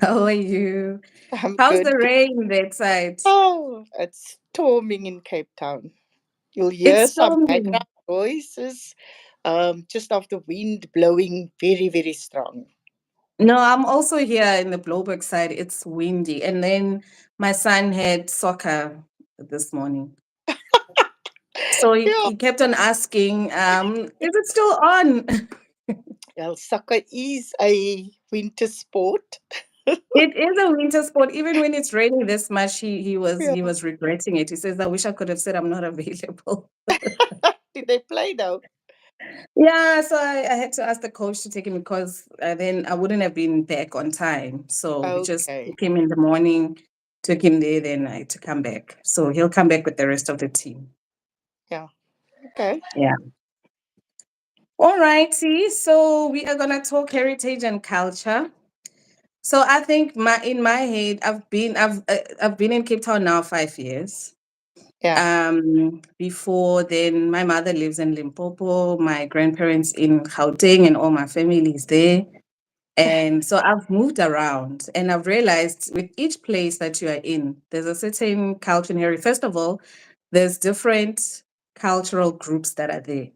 How are you? I'm How's good. the rain that side? Oh, it's storming in Cape Town. You'll hear It's some storming. background voices, just of the wind blowing very, very strong. No, I'm also here in the Bloberg side. It's windy. And then my son had soccer this morning. So he, Yeah, he kept on asking, is it still on? well, soccer is a winter sport. It is a winter sport. Even when it's raining this much, he was Yeah. he was regretting it. He says, I wish I could have said I'm not available. Did they play though? Yeah, so I had to ask the coach to take him because then I wouldn't have been back on time. So we just Okay. took him in the morning, took him there, then I had to come back. So he'll come back with the rest of the team. Yeah. Okay. Yeah. All righty. So we are gonna talk heritage and culture. So I think my in my head, I've been in Cape Town now 5 years. Yeah. Before then, my mother lives in Limpopo, my grandparents in Gauteng, and all my family is there. And so I've moved around and I've realized with each place that you are in, there's a certain culture and heritage. First of all, there's different cultural groups that are there.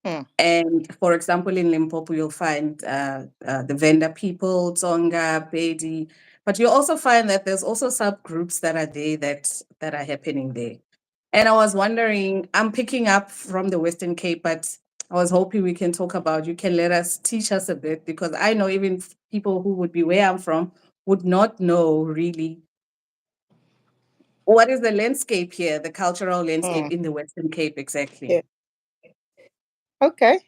Hmm. And for example, in Limpopo, you'll find the Venda people, Tsonga, Pedi, but you also find that there's also subgroups that are there that are happening there. And I was wondering, I'm picking up from the Western Cape, but I was hoping we can talk about, you can let us teach us a bit because I know even people who would be where I'm from would not know really what is the landscape here, the cultural Hmm. landscape in the Western Cape exactly. Yeah. Okay.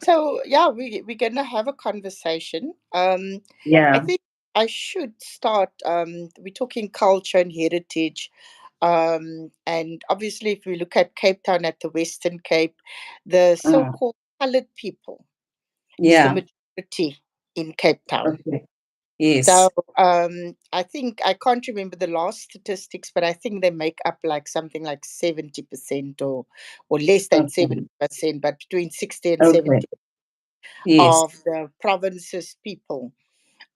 So yeah, we're gonna have a conversation. I Yeah. think I should start. We're talking culture and heritage, and obviously, if we look at Cape Town, at the Western Cape, the Mm. so-called coloured people is the Yeah. majority in Cape Town. Okay. So Yes. I think I can't remember the last statistics, but I think they make up like something like 70% or less than Okay. 70%, but between 60 and Okay. 70 Yes. of the province's people.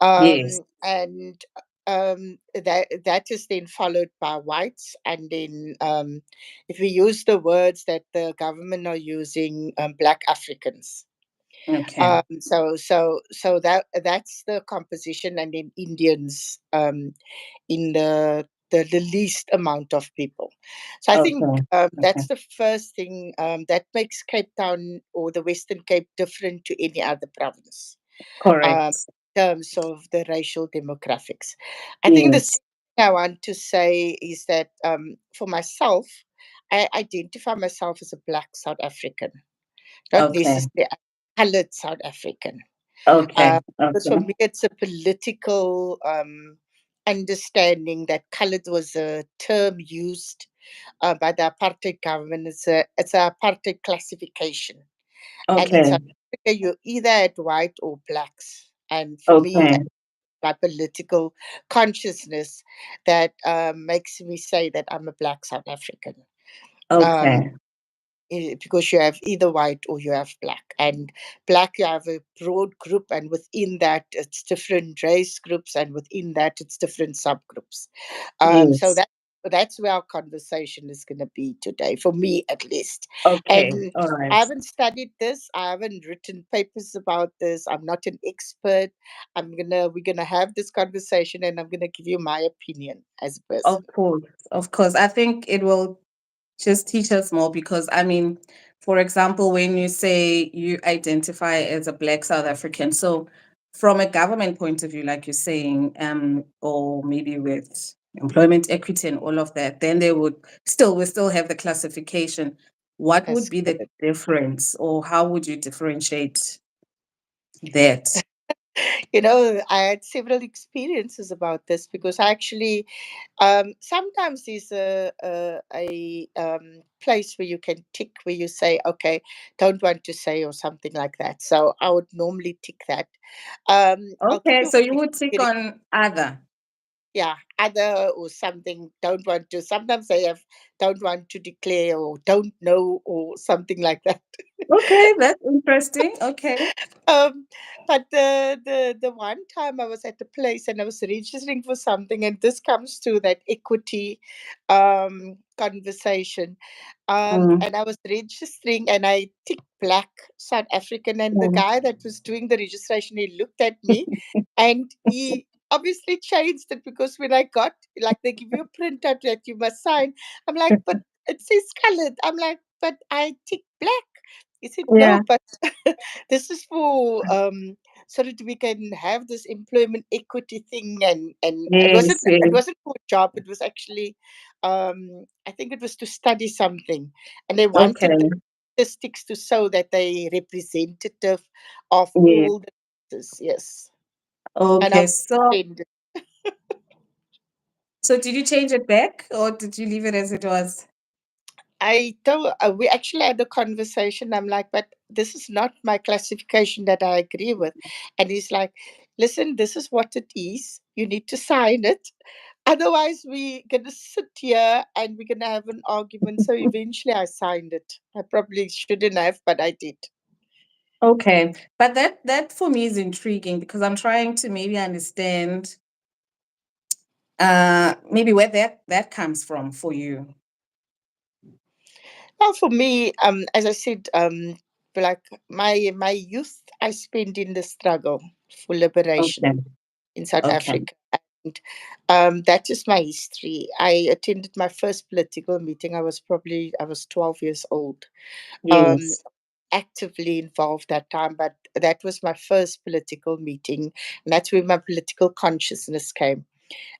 Yes. And that is then followed by whites, and then if we use the words that the government are using, black Africans. Okay. So that's the composition, and then Indians in the least amount of people. So I think Okay. Okay. that's the first thing that makes Cape Town or the Western Cape different to any other province, Correct. terms of the racial demographics. I think the Yes. second thing I want to say is that for myself, I identify myself as a black South African, not Okay. necessarily a colored South African. Okay. Because for Okay. me, it's a political understanding that colored was a term used by the apartheid government. It's a apartheid classification, and in Okay. South Africa, you're either at white or blacks. And for me, Okay. my political consciousness that makes me say that I'm a black South African. Um, Okay. because you have either white or you have black. And black, you have a broad group, and within that, it's different race groups, and within that, it's different subgroups. So Yes. that's where our conversation is going to be today, for me at least. Okay. And All I right. haven't studied this. I haven't written papers about this. I'm not an expert. We're gonna have this conversation, and I'm gonna give you my opinion as a Of person. course. Of course. I think it will just teach us more because I mean, for example, when you say you identify as a Black South African, so from a government point of view, like you're saying, or maybe with employment equity and all of that, then they would still we still have the classification. What would That's be the correct. difference, or how would you differentiate that? I had several experiences about this, because actually, sometimes there's a place where you can tick, where you say, okay, don't want to say, or something like that. So I would normally tick that. I'll give Okay, you so you one would tick experience. on other. yeah, other or something, don't want to. Sometimes they have don't want to declare or don't know or something like that. Okay, that's interesting. Okay. Um, but the one time I was at the place and I was registering for something, and this comes to that equity conversation. Mm, And I was registering and I ticked black South African, and the mm. guy that was doing the registration, he looked at me and he obviously changed it, because when I got, like, they give you a printout that you must sign. I'm like, but it says colored. I'm like, but I tick black. He said, Yeah. no, but this is for so that we can have this employment equity thing, and it wasn't Yes, it yes. wasn't for a job, it was actually I think it was to study something, and they wanted the Okay. statistics to show that they representative of Yes. all the races. Yes. And I Okay. was So, offended. so did you change it back or did you leave it as it was? I told we actually had a conversation. I'm like, but this is not my classification that I agree with. And he's like, listen, this is what it is. You need to sign it. Otherwise, we're going to sit here and we're going to have an argument. So eventually I signed it. I probably shouldn't have, but I did. Okay. But that for me is intriguing because I'm trying to maybe understand maybe where that comes from for you. Well, for me, as I said, like my youth, I spent in the struggle for liberation Okay. in South Okay. Africa. And that is my history. I attended my first political meeting. I was 12 years old. Um, Yes. actively involved that time, but that was my first political meeting, and that's where my political consciousness came.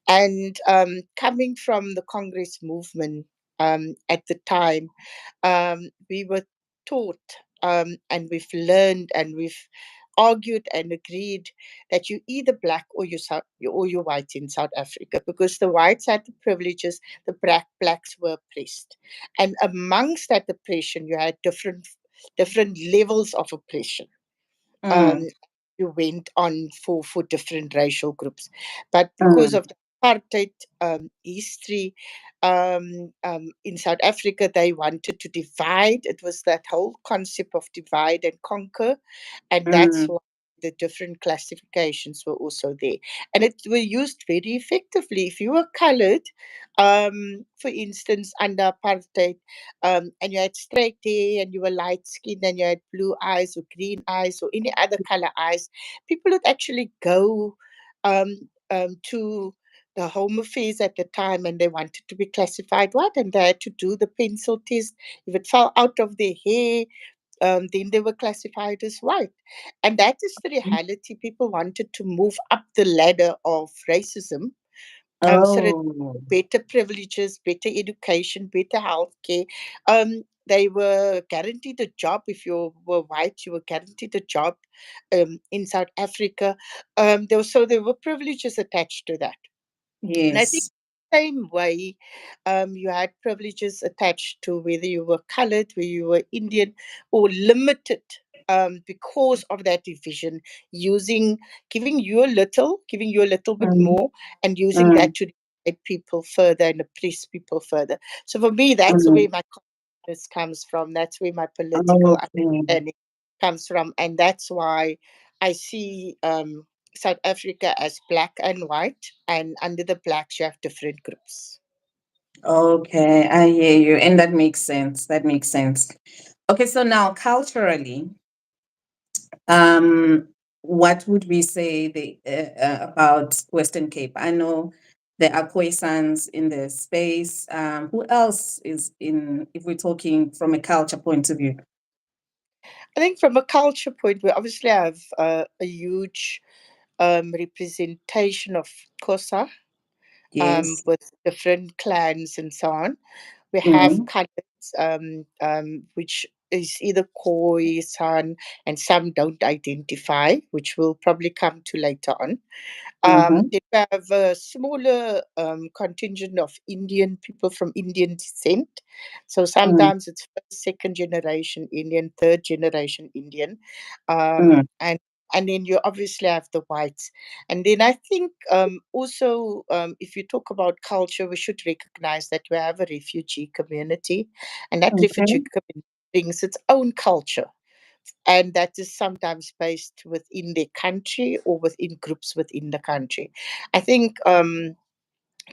And coming from the Congress movement at the time, we were taught and we've learned and we've argued and agreed that you're either black or you're white in South Africa, because the whites had the privileges, the blacks were oppressed, and amongst that oppression you had different levels of oppression. um, Mm, you went on for different racial groups. But because mm, of the apartheid history in South Africa, they wanted to divide. It was that whole concept of divide and conquer, and that's mm, why the different classifications were also there, and it were used very effectively. If you were colored, for instance, under apartheid, and you had straight hair and you were light skinned and you had blue eyes or green eyes or any other color eyes, people would actually go to the Home Affairs at the time, and they wanted to be classified white, and they had to do the pencil test. If it fell out of their hair, then they were classified as white. And that is the reality. People wanted to move up the ladder of racism, so that oh, better privileges, better education, better healthcare. They were guaranteed a job. If you were white, you were guaranteed a job in South Africa. There were privileges attached to that. And I think yes. same way, you had privileges attached to whether you were colored, whether you were Indian, or limited because of that division, using giving you a little bit Mm, more, and using mm, that to divide people further and oppress people further. So for me, that's mm. where my consciousness comes from. That's where my political Okay. understanding comes from, and that's why I see South Africa as black and white, and under the blacks you have different groups. Okay, I hear you. And that makes sense. That makes sense. Okay, so now culturally, um, what would we say about Western Cape? I know there are Khoisans in the space. Who else is in, if we're talking from a culture point of view? I think from a culture point, we obviously have a huge representation of Xhosa, Yes. with different clans and so on. We have Mm-hmm. colours, which is either Khoi, San, and some don't identify, which we'll probably come to later on. Mm-hmm. Then we have a smaller contingent of Indian people from Indian descent. So sometimes it's first, second generation Indian, third generation Indian. Mm-hmm. And And then you obviously have the whites. And then I think also, if you talk about culture, we should recognize that we have a refugee community, and that refugee Okay. community brings its own culture. And that is sometimes based within their country or within groups within the country. I think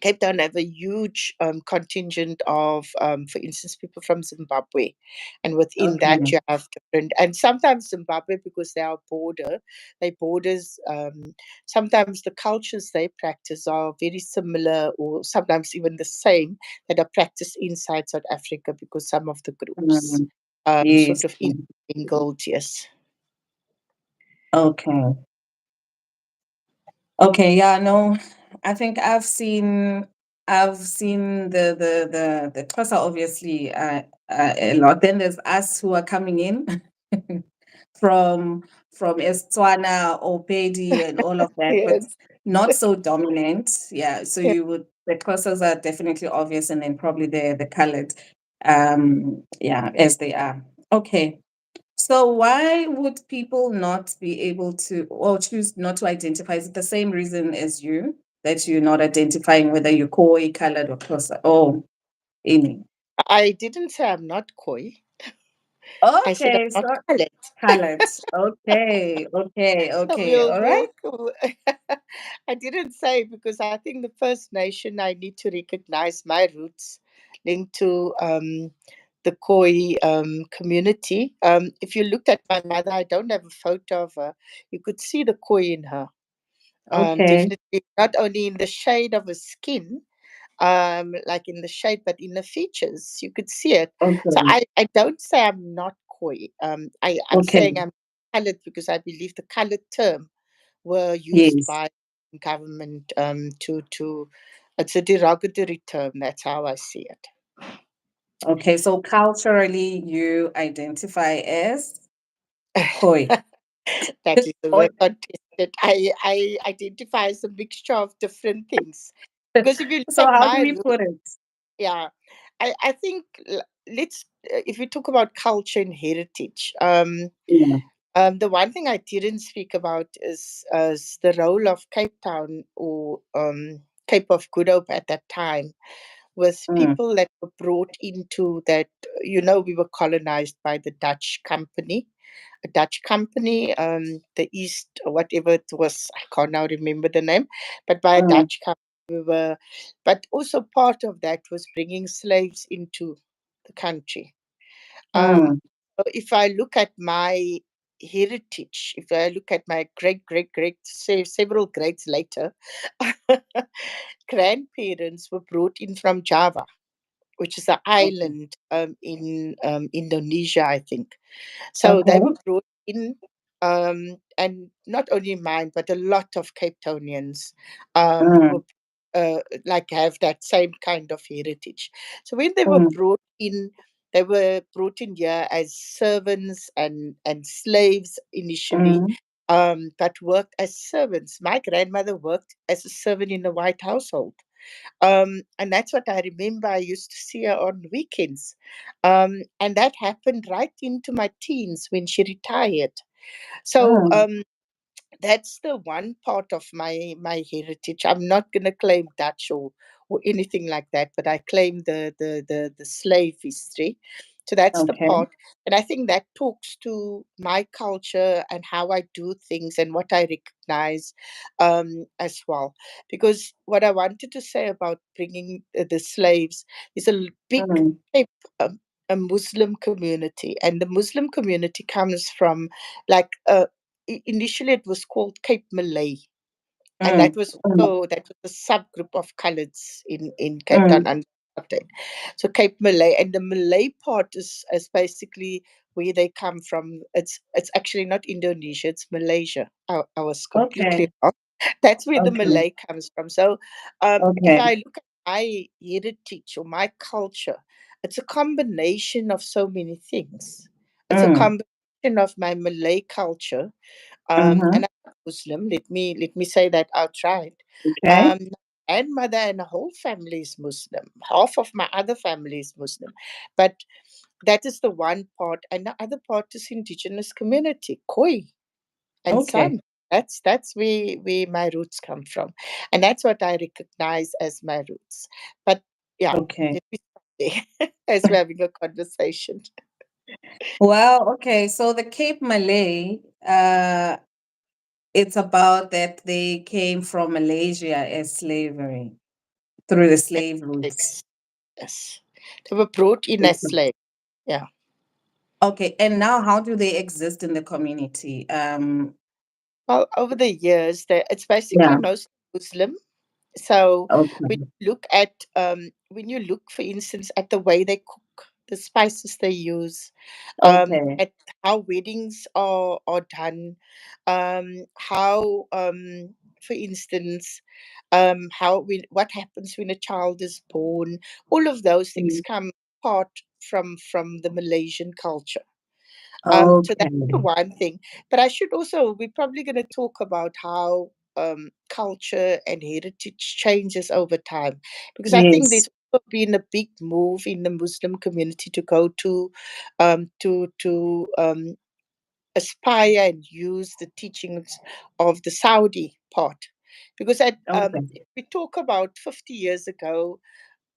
Cape Town have a huge contingent of, for instance, people from Zimbabwe, and within that Okay. you have different. And sometimes Zimbabwe, because they are border, they borders. Sometimes the cultures they practice are very similar, or sometimes even the same that are practiced inside South Africa, because some of the groups Mm, yes. sort of intermingled. Yes. Okay. Okay, yeah, no, I think I've seen the Xhosa obviously a lot. Then there's us who are coming in from from Estswana or Pedi and all of that, but Yes. not so dominant. Yeah, so Yes. you would the Xhosas are definitely obvious, and then probably the colored, yeah, as they are. Okay. So why would people not be able to or choose not to identify? Is it the same reason as you that you're not identifying whether you're Khoi, colored, or Xhosa? Oh, Amy. I didn't say I'm not Khoi. I said I'm Okay, so not colored. colored. Okay, okay, okay. We'll All right. work. I didn't say, because I think the First Nation, I need to recognize my roots linked to the Khoi community. If you looked at my mother, I don't have a photo of her. You could see the Khoi in her. Okay, Definitely not only in the shade of her skin, like in the shape, but in the features, you could see it. So okay, I don't say I'm not Khoi. I'm okay. saying I'm colored, because I believe the colored term were used Yes. by government to it's a derogatory term. That's how I see it. Okay, so culturally you identify as Khoi. That is the Or word contested. I identify as a mixture of different things. Because if you look so at how do my we roots, put it? yeah, I think let's if we talk about culture and heritage, Yeah. the one thing I didn't speak about is the role of Cape Town, or Cape of Good Hope at that time, with Mm, people that were brought into that. We were colonized by the Dutch company, a Dutch company, the East, whatever it was, I can't now remember the name, but by a mm, Dutch company. We were, but also part of that was bringing slaves into the country. Um, mm, so if I look at my heritage, if I look at my great, great, great, say several grades later, grandparents were brought in from Java, which is an okay. island in Indonesia, I think. So they Okay. were brought in, and not only mine, but a lot of Cape Townians were Mm, like have that same kind of heritage. So when mm, they were brought in here as servants and slaves initially, mm. but worked as servants. My grandmother worked as a servant in the White household. And that's what I remember. I used to see her on weekends. And that happened right into my teens when she retired. So Mm, that's the one part of my heritage. I'm not going to claim Dutch or anything like that, but I claim the slave history. So that's the okay. part, and I think that talks to my culture and how I do things and what I recognize as well. Because what I wanted to say about bringing the slaves is big Mm, Cape, a Muslim community, and the Muslim community comes from like initially it was called Cape Malay, and mm, mm, that was a subgroup of coloureds in Cape Town mm, under apartheid. So Cape Malay, and the Malay part is basically where they come from. It's actually not Indonesia, it's Malaysia. I was completely okay. wrong. That's where the Okay. Malay comes from. So if Okay. I look at my heritage or my culture, it's a combination of so many things. It's a Mm, combination of my Malay culture, mm-hmm. and I'm not Muslim. Let me say that outright. Okay. Um, and mother and the whole family is Muslim. Half of my other family is Muslim, but that is the one part, and the other part is indigenous community, Khoi, and Okay. San. That's where my roots come from, and that's what I recognize as my roots. But yeah, Okay. let me stop there as we're having a conversation. Well, okay. So the Cape Malay, it's about that they came from Malaysia as slavery through the slave routes. Yes, yes. They were brought in as Okay. slaves. Yeah. Okay. And now how do they exist in the community? Well, over the years, it's basically Yeah. mostly Muslim. So Okay. when you look, for instance, at the way they cook, the spices they use, Okay. at how weddings are done, how for instance, how when what happens when a child is born, all of those things Mm. come part from the Malaysian culture. So Okay. that's the one thing. But I should also, we're probably going to talk about how culture and heritage changes over time, because I think Yes. there's also been a big move in the Muslim community to go to aspire and use the teachings of the Saudi part, because Okay. if we talk about 50 years ago,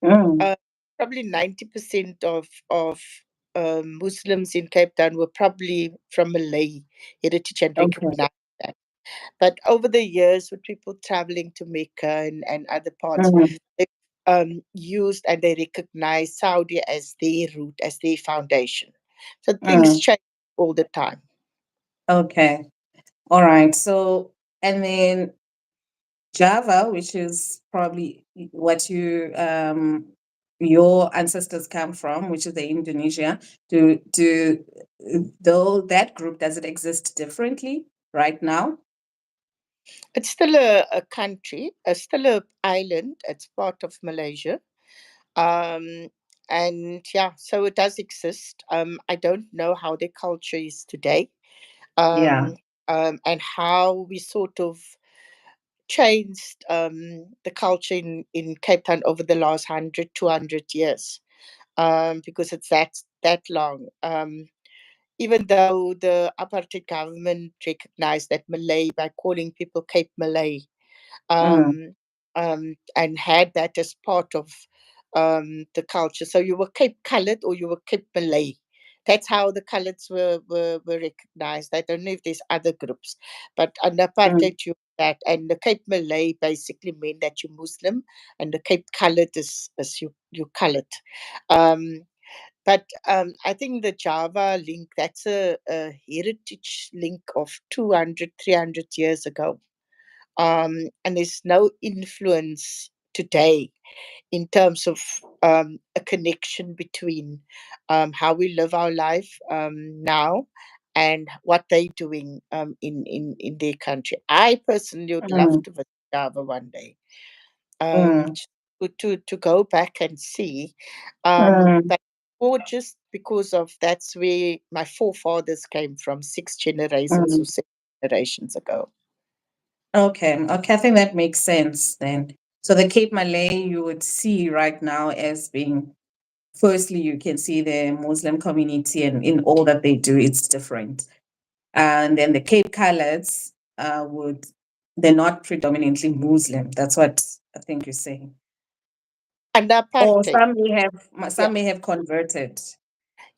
Mm. uh, probably 90% of Muslims in Cape Town were probably from Malay heritage and Okay. recognize that. But over the years, with people traveling to Mecca and other parts, Mm. they used and they recognize Saudi as their root, as their foundation. So things Mm. change all the time. Okay. All right. So, and then Java, which is probably what your ancestors come from, which is the Indonesia. Do though that group, does it exist differently right now? It's still a country, still a island. It's part of Malaysia. Um, and yeah, so it does exist. I don't know how their culture is today, Yeah. um, and how we sort of changed the culture in Cape Town over the last 100, 200 years, because it's that long. Even though the apartheid government recognized that Malay by calling people Cape Malay, Mm. um, and had that as part of the culture. So you were Cape Coloured or you were Cape Malay. That's how the coloureds were recognized. I don't know if there's other groups, but under Mm. apartheid, you that. And the Cape Malay basically meant that you're Muslim, and the Cape Coloured is you coloured. Um, but I think the Java link, that's a heritage link of 200, 300 years ago. And there's no influence today in terms of a connection between how we live our life now and what they're doing in their country. I personally would love Mm. to visit Java one day, Mm. to go back and see. Mm. But or just because of that's where my forefathers came from, six generations or Mm. seven generations ago. Okay. Okay. I think that makes sense then. So the Cape Malay you would see right now as being, firstly, you can see the Muslim community, and in all that they do, it's different. And then the Cape Coloureds would, they're not predominantly Muslim. That's what I think you're saying. Under Or apartheid. some may have converted.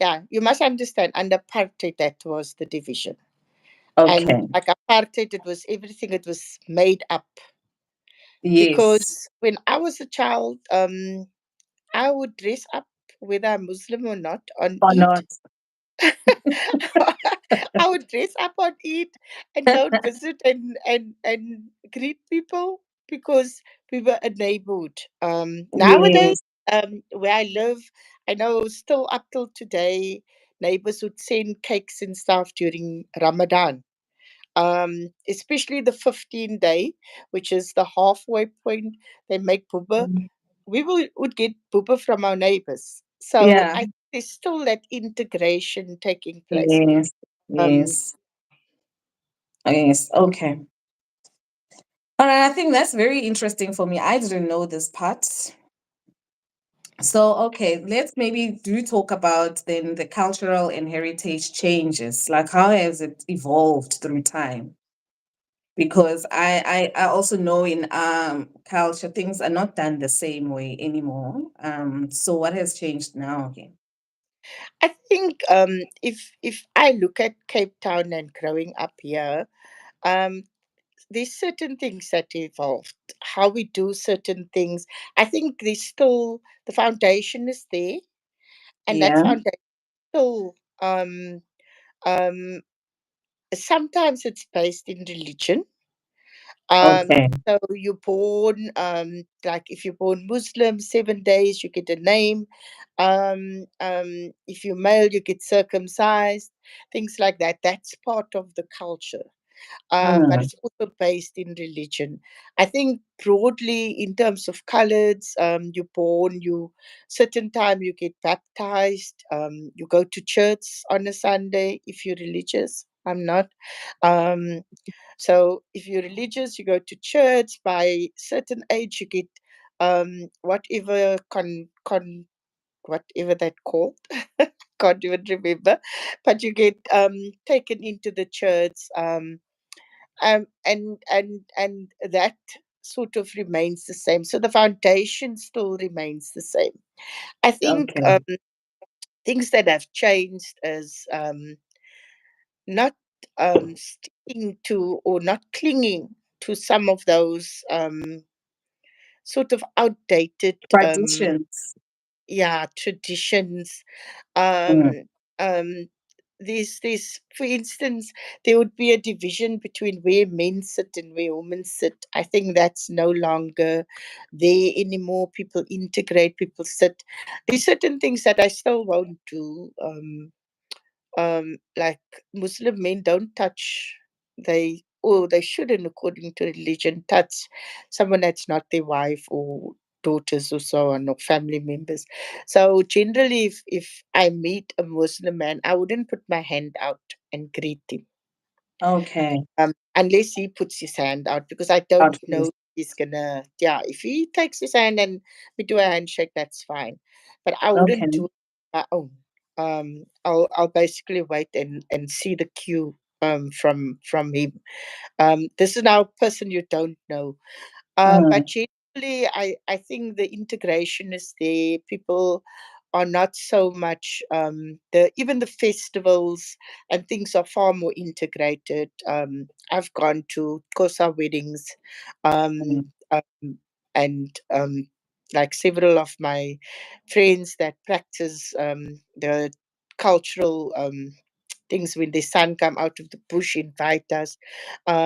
Yeah, you must understand, under apartheid, that was the division. And Okay. like apartheid, it was everything, it was made up. Yes. Because when I was a child, I would dress up, whether I'm Muslim or not, on Or Eid. not. I would dress up on Eid and go and visit and greet people because we were a neighborhood. Nowadays, Yes. where I live, I know still up till today, neighbors would send cakes and stuff during Ramadan. Especially the 15 day, which is the halfway point, they make buba. Would get buba from our neighbors. So Yeah. I think there's still that integration taking place. Yes. Um, Yes. Yes. Okay. All right. I think that's very interesting for me. I didn't know this part. So, okay, let's maybe do talk about then the cultural and heritage changes. Like, how has it evolved through time? because I also know in culture things are not done the same way anymore. So what has changed now again? I think if I look at Cape Town and growing up here, um, there's certain things that evolved. How we do certain things, I think there's still the foundation is there, and that Yeah. foundation still um, sometimes it's based in religion. Okay. So you're born, like if you're born Muslim, 7 days you get a name. If you're male, you get circumcised, things like that. That's part of the culture. But Mm, it's also based in religion. I think broadly in terms of colors, you're born, you certain time you get baptized, you go to church on a Sunday if you're religious. I'm not. Um, so if you're religious, you go to church. By certain age, you get whatever whatever that called. Can't even remember, but you get taken into the church, and that sort of remains the same. So the foundation still remains the same. I think okay. things that have changed is not sticking to or not clinging to some of those sort of outdated Traditions. yeah, traditions. Mm, um um there's for instance, there would be a division between where men sit and where women sit. I think that's no longer there anymore. People integrate, people sit. There's certain things that I still won't do. Like Muslim men don't touch, they shouldn't, according to religion, touch someone that's not their wife or daughters or so on, or family members. So generally, if I meet a Muslim man, I wouldn't put my hand out and greet him, okay. unless he puts his hand out, because I don't know Outfit. he's gonna. Yeah, if he takes his hand and we do a handshake, that's fine. But I wouldn't Okay. do it on my own. I'll basically wait and see the cue from him. This is now a person you don't know. But Mm, generally, I think the integration is there. People are not so much the even the festivals and things are far more integrated. I've gone to Kosa weddings, mm, and like several of my friends that practice the cultural things when the sun come out of the bush invite us.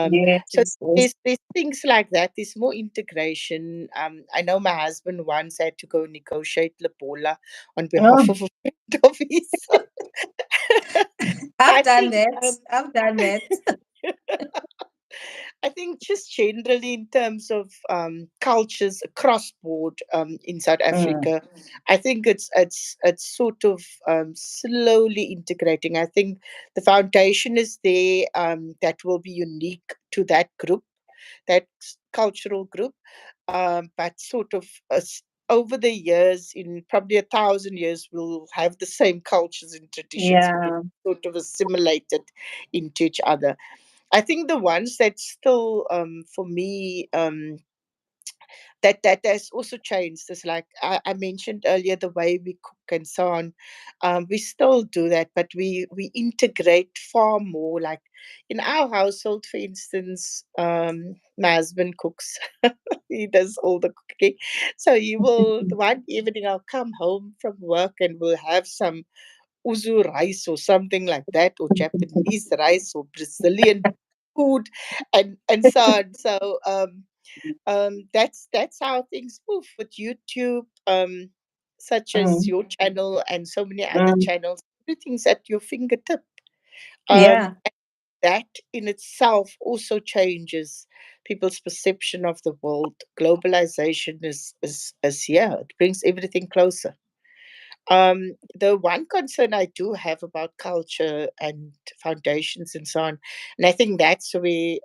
yes, So yes. there's things like that. There's more integration. I know my husband once had to go negotiate Labola on behalf Oh, of a friend of his. I've I done think that. I've done that. I think just generally in terms of cultures across board in South Mm, Africa, I think it's sort of slowly integrating. I think the foundation is there, that will be unique to that group, that cultural group, but sort of over the years, in probably 1,000 years, we'll have the same cultures and traditions because yeah. sort of assimilated into each other. I think the ones that still, for me, that has also changed is like I mentioned earlier, the way we cook and so on. We still do that, but we integrate far more. Like in our household, for instance, my husband cooks. He does all the cooking. So he will, the one evening I'll come home from work and we'll have some uzu rice or something like that, or Japanese rice or Brazilian food, and so on. So that's how things move with YouTube, such as Mm, your channel and so many other mm, channels. Everything's at your fingertip. yeah. And that in itself also changes people's perception of the world. Globalization is here. It brings everything closer. The one concern I do have about culture and foundations and so on, and I think that's where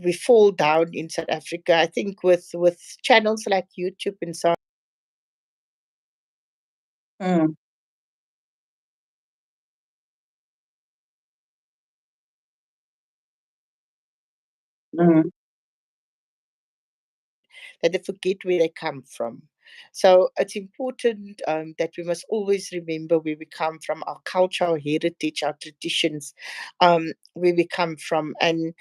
we fall down in South Africa. I think with channels like YouTube and so on, Mm, Mm. that they forget where they come from. So it's important that we must always remember where we come from, our culture, our heritage, our traditions, where we come from, and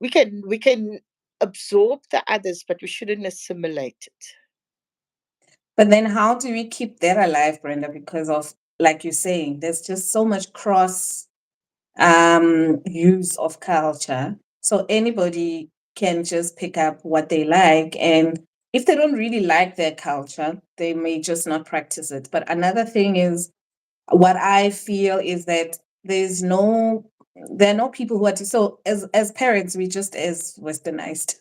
we can absorb the others, but we shouldn't assimilate it. But then how do we keep that alive, Brenda? Because of, like you're saying, there's just so much cross use of culture. So anybody can just pick up what they like. And if they don't really like their culture, they may just not practice it. But another thing is, what I feel is that there's no there are no people who are so as parents, we just as westernized.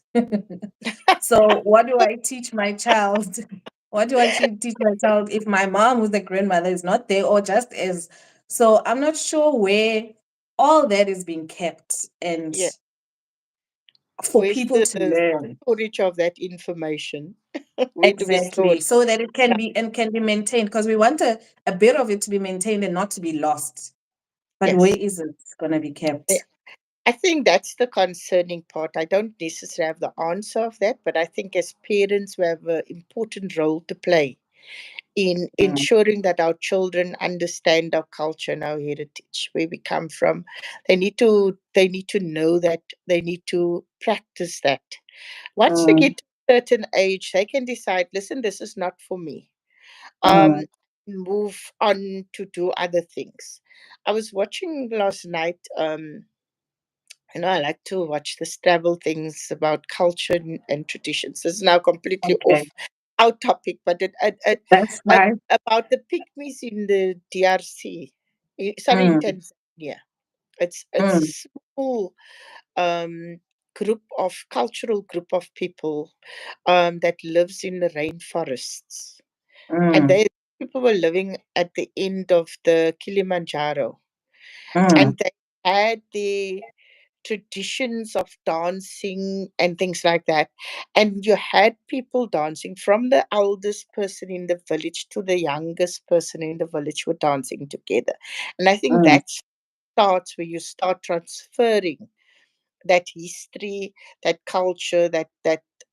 So what do I teach my child? What do I teach my child if my mom, who's the grandmother, is not there, or just as? So I'm not sure where all that is being kept, and Yeah. for Where's people the to learn. storage of that information? Where do we store Exactly. it? So that it can be and can be maintained, because we want a bit of it to be maintained and not to be lost. But where Yes. is it going to be Yeah. kept? I think that's the concerning part. I don't necessarily have the answer of that, but I think as parents, we have an important role to play in Mm, ensuring that our children understand our culture and our heritage, where we come from. They need to know that. They need to practice that. Once they mm, get to a certain age, they can decide, listen, this is not for me. mm. Um, Move on to do other things. I was watching last night. I like to watch this travel things about culture and traditions. This is now completely Okay, off our topic, but that's nice. about the pygmies in the DRC. Sorry, in Mm, Tanzania. It's a mm, small um, group of cultural group of people that lives in the rainforests, and mm, they people were living at the end of the Kilimanjaro, mm, and they had the traditions of dancing and things like that. And you had people dancing from the eldest person in the village to the youngest person in the village were dancing together. And I think mm. that starts where you start transferring that history, that culture,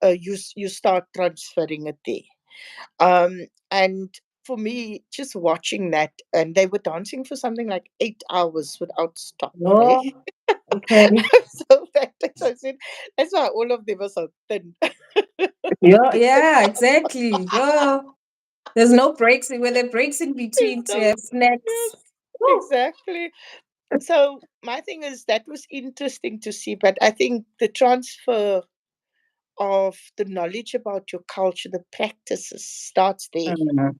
you start transferring it there. And for me, just watching that, and they were dancing for something like 8 hours without stop. Eh? Oh, okay. So that's I said, that's why all of them are so thin. Yeah, Because yeah, exactly. Yeah. There's no breaks where there breaks in there's between to no have snacks. yes, Woo. exactly. So my thing is that was interesting to see, but I think the transfer of the knowledge about your culture, the practices starts there. Mm,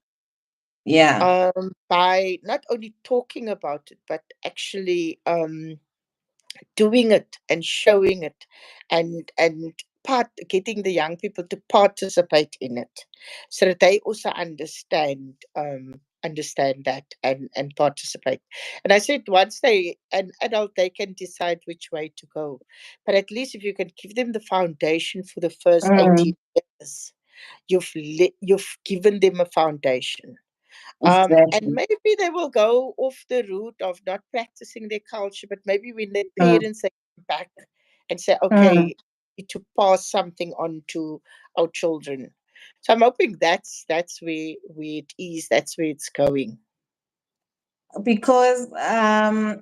yeah. By not only talking about it, but actually doing it and showing it, and getting the young people to participate in it, so that they also understand that and participate. And I said once they an adult, they can decide which way to go, but at least if you can give them the foundation for the first Mm, 18 years, you've given them a foundation. And exactly. maybe they will go off the route of not practicing their culture, but maybe when their Mm, parents they come back and say, mm. okay, we need to pass something on to our children. So I'm hoping that's where it is, that's where it's going. Because I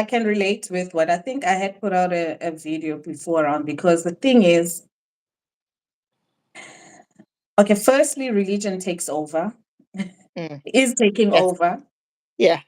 can relate with what I think I had put out a video before on, because the thing is, okay, firstly, religion takes over, Mm, is taking yes. over. Yeah.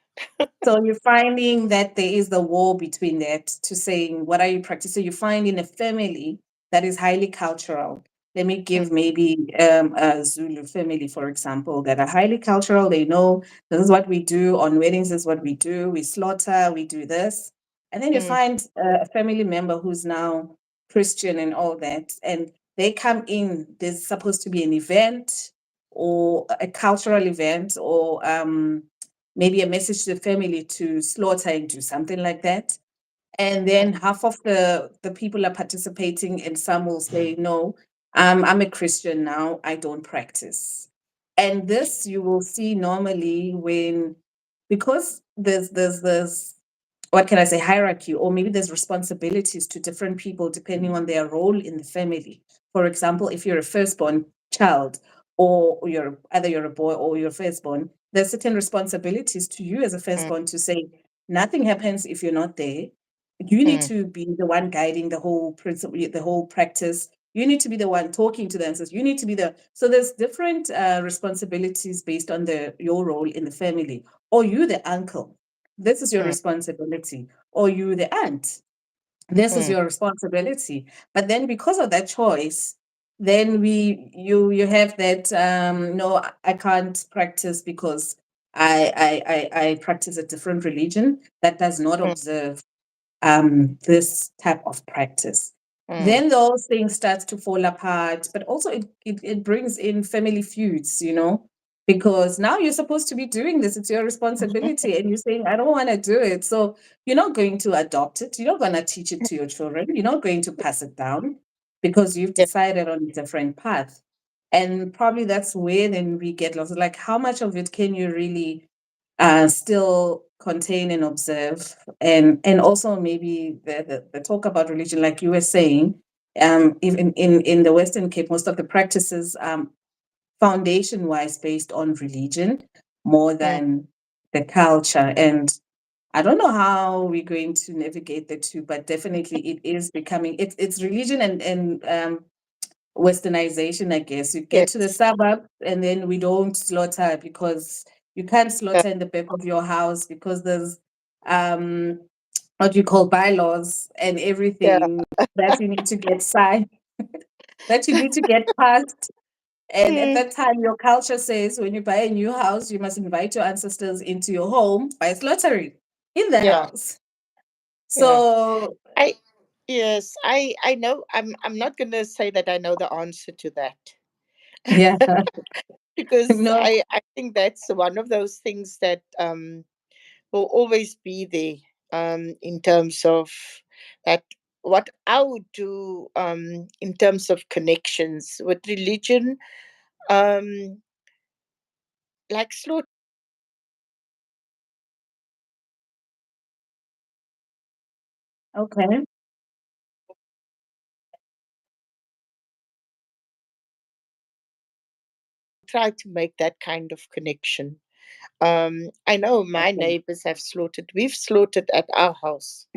So you're finding that there is the war between that, to saying, what are you practicing? You find in a family that is highly cultural. Let me Mm, give maybe a Zulu family, for example, that are highly cultural. They know this is what we do on weddings, this is what we do. We slaughter, we do this. And then you mm, find a family member who's now Christian and all that. And they come in, there's supposed to be an event or a cultural event, or maybe a message to the family to slaughter and do something like that. And mm, then half of the people are participating, and some will say, no, I'm a Christian now, I don't practice. And this you will see normally when, because there's what can I say, hierarchy, or maybe there's responsibilities to different people depending on their role in the family. For example, if you're a firstborn child, or you're either you're a boy or you're firstborn, there's certain responsibilities to you as a mm, firstborn to say nothing happens if you're not there. You need mm, to be the one guiding the whole principle, the whole practice. You need to be the one talking to the ancestors. You need to be the so there's different responsibilities based on the your role in the family. Or you, the uncle, this is your mm, responsibility. Or you, the aunt, this is mm, your responsibility. But then because of that choice, then you have that no, I can't practice because I practice a different religion that does not mm, observe this type of practice. mm. Then those things start to fall apart, but also it brings in family feuds, because now you're supposed to be doing this. It's your responsibility. And you're saying, I don't want to do it. So you're not going to adopt it. You're not going to teach it to your children. You're not going to pass it down because you've Yeah. decided on a different path. And probably that's where then we get lost. Like, how much of it can you really still contain and observe, and also maybe the talk about religion, like you were saying, even in the Western Cape, most of the practices foundation wise based on religion more Mm, than the culture. And I don't know how we're going to navigate the two, but definitely it is becoming it's religion and westernization, I guess. You get to the yes. suburb and then we don't slaughter because you can't Yeah. slaughter in the back of your house because there's um what do you call bylaws and Yeah. everything that you need to get signed, that you need to get passed. And at Mm, that time, your culture says when you buy a new house, you must invite your ancestors into your home by slaughtering in the yeah. house. Yeah. So I yes, I know. I'm not gonna say that I know the answer to that. yeah, Because no, I think that's one of those things that will always be there, in terms of that. What I would do, in terms of connections with religion, um like slowly okay, try to make that kind of connection. I know my okay, neighbors have slaughtered. We've slaughtered at our house,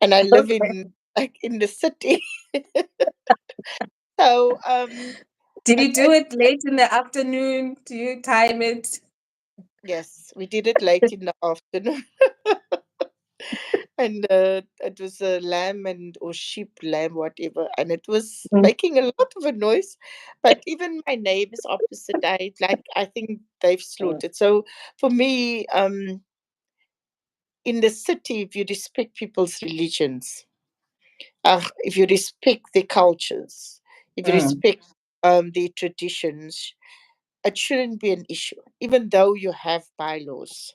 and I live okay. in, like, in the city. So Did you do it it late in the afternoon? Do you time it? yes, we did it late in the afternoon. And it was a lamb and or sheep, lamb, whatever, and it was Mm, making a lot of a noise. But even my neighbors opposite, I think they've mm, slaughtered. So for me, in the city, if you respect people's religions, if you respect their cultures, if you mm, respect their traditions, it shouldn't be an issue, even though you have bylaws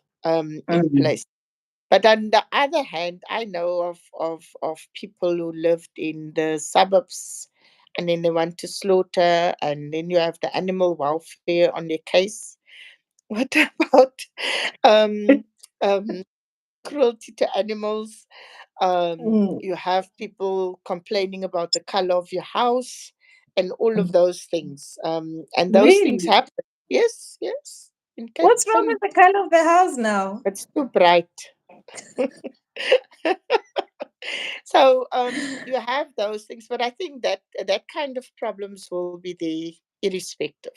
in mm, place. But on the other hand, I know of people who lived in the suburbs, and then they want to slaughter, and then you have the animal welfare on their case. What about um, um, cruelty to animals? mm. You have people complaining about the color of your house and all of Mm. those things. And those things Really? happen. Yes, yes. In Cape What's wrong Town, with the color of the house now? it's too bright. So you have those things, but I think that that kind of problems will be there irrespective.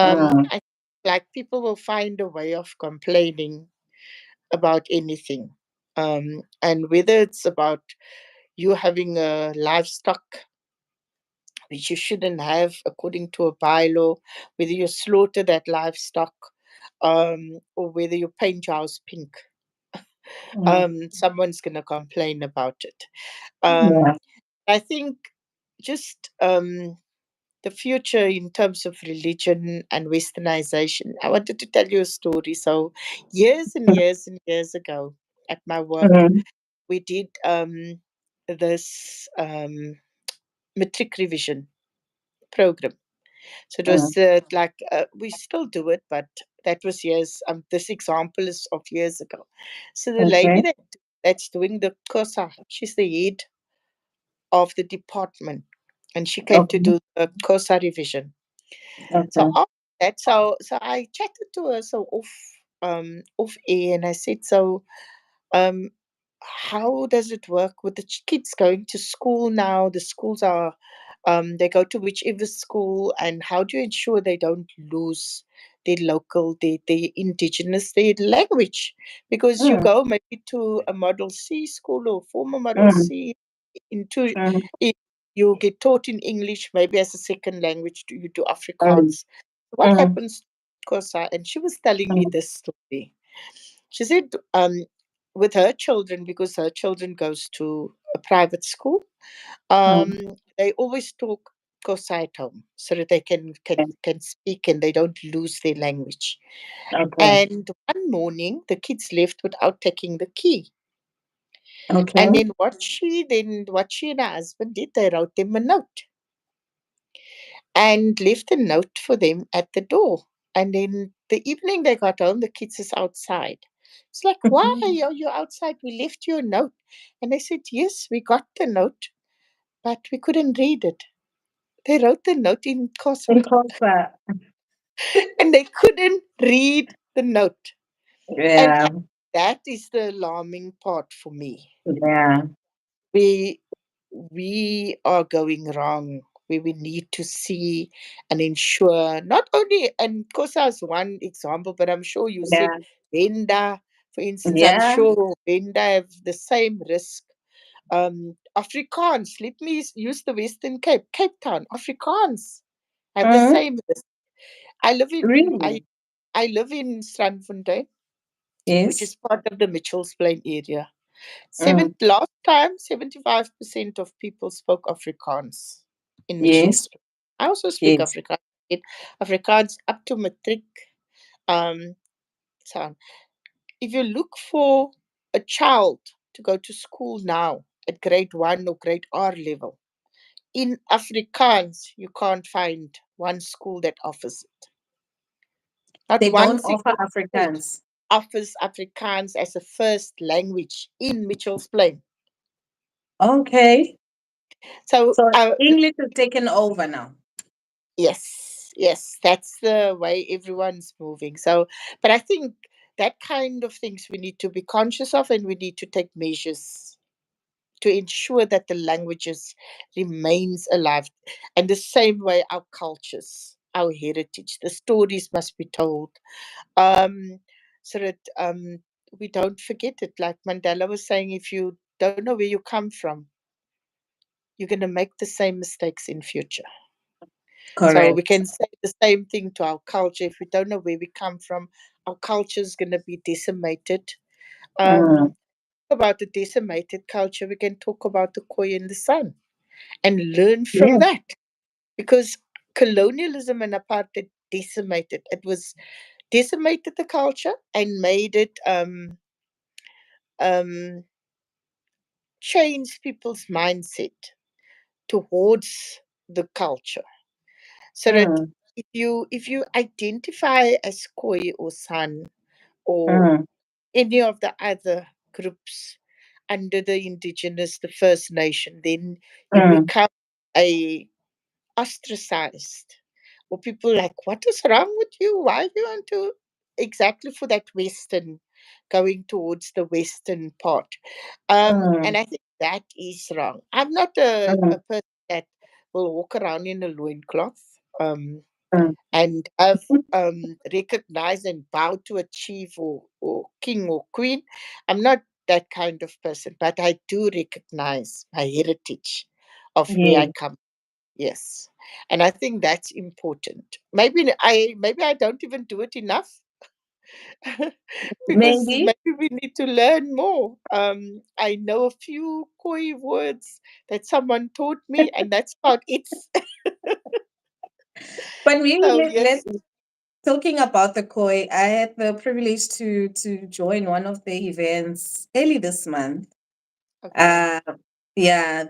Mm, I like people will find a way of complaining about anything, and whether it's about you having a livestock which you shouldn't have according to a bylaw, whether you slaughter that livestock, or whether you paint your house pink, mm, someone's going to complain about it. yeah. I think just the future in terms of religion and westernization. I wanted to tell you a story. So, years and years and years ago at my work, Mm, we did this matric revision program. So it was Mm. like we still do it, but that was years. This example is of years ago. So the lady Okay. that's doing the kosa, she's the head of the department, and she came to Okay. do the kosa revision. So Okay. after that, so I chatted to her so off air, and I said, so um, how does it work with the kids going to school now? The schools are they go to whichever school, and how do you ensure they don't lose their local, their indigenous, their language? Because you Mm. go maybe to a Model C school or former Model Mm. C, into Mm. it, you get taught in English, maybe as a second language, you do Mm. Afrikaans. What Mm. happens? Kosa? And she was telling me Mm. this story. She said, with her children, because her children goes to a private school, Mm. they always talk Xhosa at home so that they can speak and they don't lose their language. Okay. And one morning, the kids left without taking the key. Okay. And then what she and her husband did, they wrote them a note and left a note for them at the door. And then the evening they got home, the kids is outside. It's like, why are you outside? We left you a note. And they said, yes, we got the note, but we couldn't read it. They wrote the note in Xhosa In Kosa. and they couldn't read the note. And Yeah. that is the alarming part for me. Yeah. We we are going wrong. We need to see and ensure not only, and Kosa is one example, but I'm sure you said Yeah. Brenda, for instance, I'm Yeah. sure Brenda have the same risk. Afrikaans, let me use the Western Cape, Cape Town, Afrikaans have the Mm. same risk. I live in Really? I live in Strandfontein, which Yes. is part of the Mitchells Plain area. Mm. Last time, 75% of people spoke Afrikaans in Yes. Mitchells Plain. I also speak Yes. Afrikaans. Afrikaans up to matric. Um, so if you look for a child to go to school now at grade one or grade R level, in Afrikaans, you can't find one school that offers it. Not They one don't offer single school Afrikaans. offers Afrikaans as a first language in Mitchells Plain. Okay. So, So English is taken over now. yes, yes, that's the way everyone's moving. So, but I think that kind of things we need to be conscious of, and we need to take measures to ensure that the languages remains alive. And the same way our cultures, our heritage, the stories must be told, um, so that we don't forget it. Like Mandela was saying, if you don't know where you come from, you're going to make the same mistakes in future. So we Correct. can say the same thing to our culture. If we don't know where we come from, our culture is going to be decimated. Mm. Um, about the decimated culture, we can talk about the koi in the sun and learn from Yeah. that, because colonialism and apartheid decimated. It was decimated the culture and made it um, change people's mindset towards the culture, so that Mm. if you identify as Khoi or San or Mm. any of the other groups under the indigenous, the First Nation, then you Mm. become a ostracized, or people like, what is wrong with you? Why do you want to, exactly for that Western, going towards the Western part? And Mm. I think that is wrong. I'm not a Mm. person that will walk around in a loincloth Mm. and have recognized and bow to a chief or king or queen. I'm not that kind of person, but I do recognize my heritage of where I Yeah. come. Yes, and I think that's important. Maybe I don't even do it enough, because Maybe. maybe we need to learn more. I know a few Khoi words that someone taught me, and that's about it. But maybe So let's yes, talking about the koi. I had the privilege to join one of the events early this month. okay, Uh, yeah,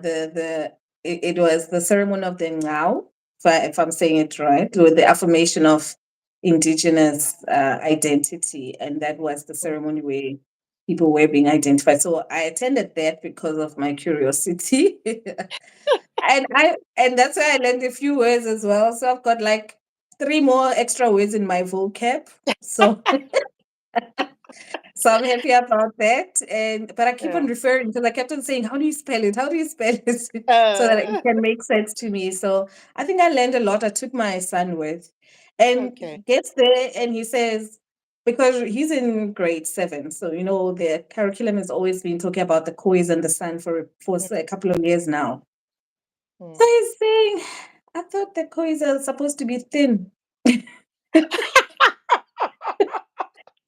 it was the ceremony of the Ngao. if I'm saying it right, with the affirmation of indigenous identity, and that was the Mm. ceremony where people were being identified. So I attended that because of my curiosity, and that's why I learned a few words as well. So I've got like three more extra words in my vocab. So so I'm happy about that. And but I keep on Yeah. referring because I kept on saying, "How do you spell it? How do you spell it?" So that it Uh, can make sense to me. So I think I learned a lot. I took my son with, and he okay. gets there and he says, because he's in grade 7, so you know the curriculum has always been talking about the kois and the sun for Mm, a couple of years now. So mm. he's saying, "I thought the kois are supposed to be thin."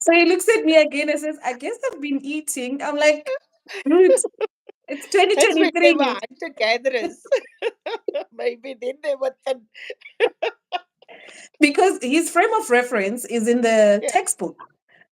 So he looks at me again and says, "I guess I've been eating." I'm like, "Dude, it's That's when they 2023." were hunter gatherers. Maybe then they were thin. Because his frame of reference is in the Yeah. textbook.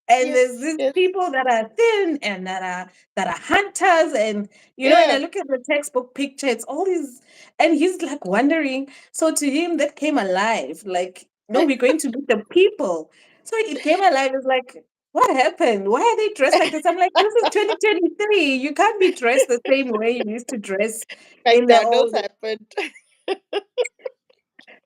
And there's Yes. these Yes. people that are thin and that are hunters, and and I Yeah. look at the textbook picture, it's all these, and he's like wondering. So to him, that came alive. Like, no, we're going to meet the people. So it came alive. It's like, what happened? Why are they dressed like this? I'm like, this is 2023. You can't be dressed the same way you used to dress in the McDonald's old. happened.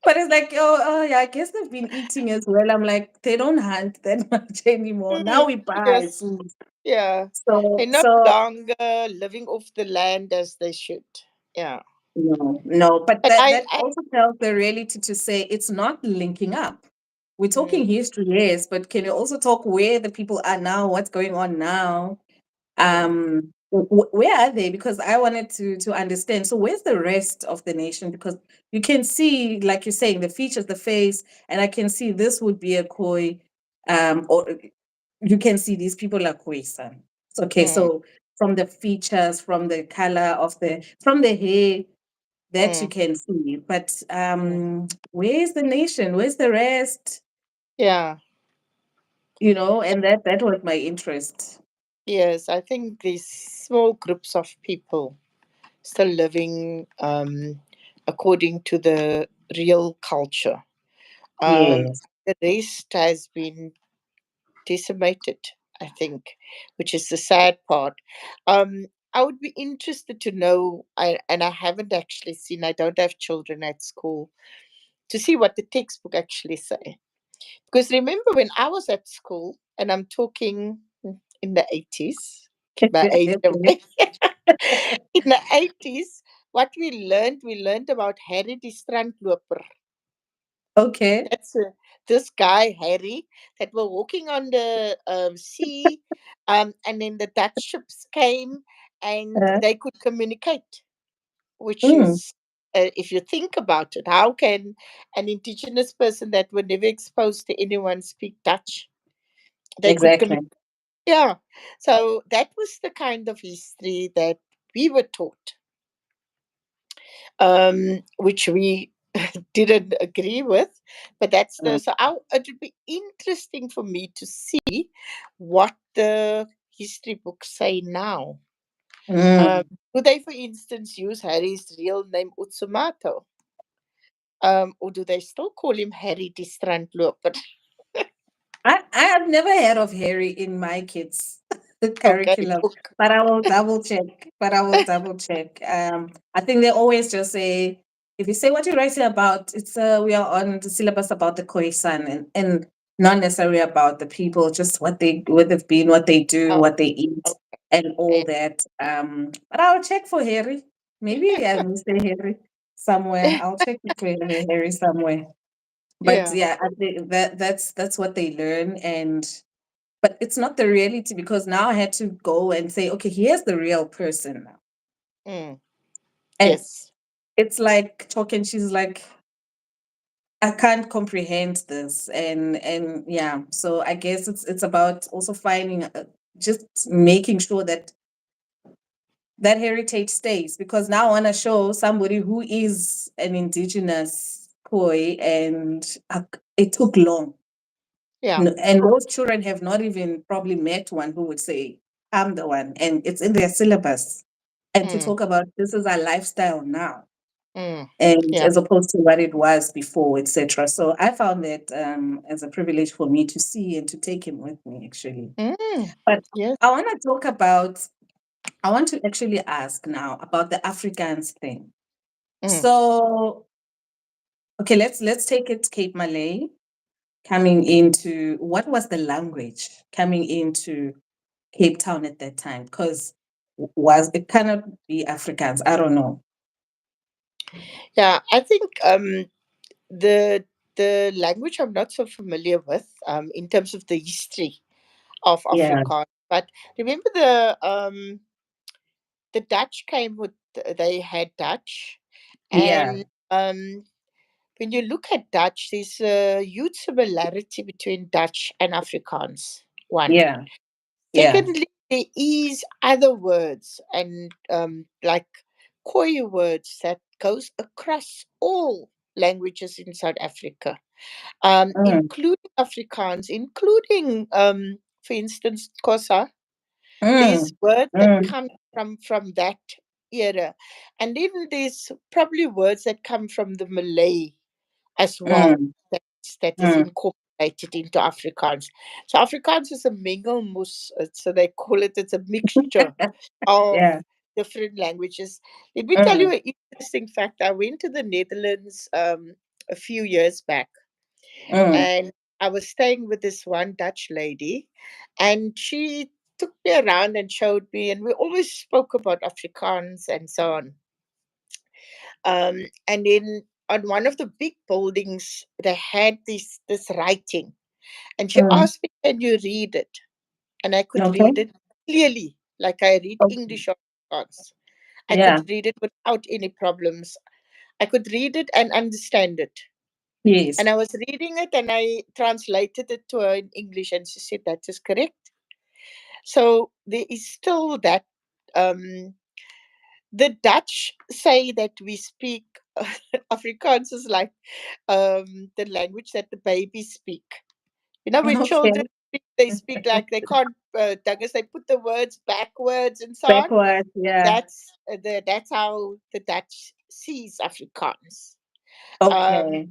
But it's like, oh yeah, I guess they've been eating as well. I'm like, they don't hunt that much anymore. Now Mm, we buy yes. food. Yeah. So They're no so longer living off the land as they should. Yeah. no, no. But But that also tells the reality to say it's not linking up. We're talking mm, history, yes, but can you also talk where the people are now, what's going on now? mm, Where are they? Because I wanted to understand, so where's the rest of the nation? Because you can see, like you're saying, the features, the face, and I can see this would be a koi, or you can see these people are khoisan. So, okay, mm, so from the features, from the color of from the hair, that you mm, can see, but mm. where's the nation, where's the rest? Yeah. And that was my interest. Yes. I think these small groups of people still living according to the real culture. Yes. The rest has been decimated, I think, which is the sad part. I would be interested to know, and I haven't actually seen, I don't have children at school, to see what the textbook actually say. Because remember when I was at school, and I'm talking in the 80s, my age Okay. away, in the 80s, what we learned about Harry die Strandloper. Okay. That's this guy Harry that were walking on the sea, and then the Dutch ships came and Uh, they could communicate. Which mm, is, if you think about it, how can an indigenous person that were never exposed to anyone speak Dutch? They could exactly. communicate. Yeah, so that was the kind of history that we were taught, which we didn't agree with, but that's the Mm, so it would be interesting for me to see what the history books say now. Um, mm. do they, for instance, use Harry's real name Utsumato, or do they still call him Harry die Strandloper? I have never heard of Harry in my kids' Okay, curriculum, book. but I will double check. But I will double check. I think they always just say, if you say what you're writing about, it's we are on the syllabus about the Khoisan, and not necessarily about the people, just what they've been, what they do, Oh, what they eat, and all okay. that. But I'll check for Harry. Maybe I missed a Harry somewhere. I'll check for Harry somewhere. But Yeah. yeah, I think that's what they learn, and but it's not the reality, because now I had to go and say, okay, here's the real person now. Mm, And yes. it's like talking, she's like, I can't comprehend this. And yeah, so I guess it's about also finding just making sure that that heritage stays, because now I want to show somebody who is an indigenous Khoi, and it took long. Yeah. And most children have not even probably met one who would say, I'm the one, and it's in their syllabus. And to Mm, talk about this is our lifestyle now. Mm. and Yeah. as opposed to what it was before, etc. So I found that as a privilege for me to see and to take him with me, actually. Mm. But Yes. I want to talk about, I want to actually ask now about the Afrikaans thing. Mm. So, okay, let's take it Cape Malay coming into, what was the language coming into Cape Town at that time? Because was it cannot be Afrikaans? I don't know. Yeah. I think the the language I'm not so familiar with in terms of the history of Yeah, Afrikaans. But remember the Dutch came with, they had Dutch, yeah, and when you look at Dutch, there's a huge similarity between Dutch and Afrikaans. One. yeah, yeah. Secondly, there is other words and like Khoi words that goes across all languages in South Africa, Mm, including Afrikaans, including, for instance, Xhosa. There's mm, words that mm, come from that era, and then there's probably words that come from the Malay as well, mm, that is mm. incorporated into Afrikaans. So Afrikaans is a mengelmoes, so they call it. It's a mixture of Yeah. different languages. Let me tell you Mm, an interesting fact. I went to the Netherlands a few years back, mm, and I was staying with this one Dutch lady, and she took me around and showed me, and we always spoke about Afrikaans and so on. And then on one of the big buildings, they had this writing, and she mm. asked me, "Can you read it?" And I could Okay. read it clearly, like I read Okay. English or Afrikaans. I Yeah. could read it without any problems. I could read it and understand it. Yes. And I was reading it and I translated it to her in English, and she said that is correct. So there is still that. Um, the Dutch say that we speak Afrikaans is like the language that the babies speak. You know, when Okay. children speak, they speak like they can't. Douglas, they put the words backwards and so on. Backwards. Yeah. That's how the Dutch sees Afrikaans. Um, Okay.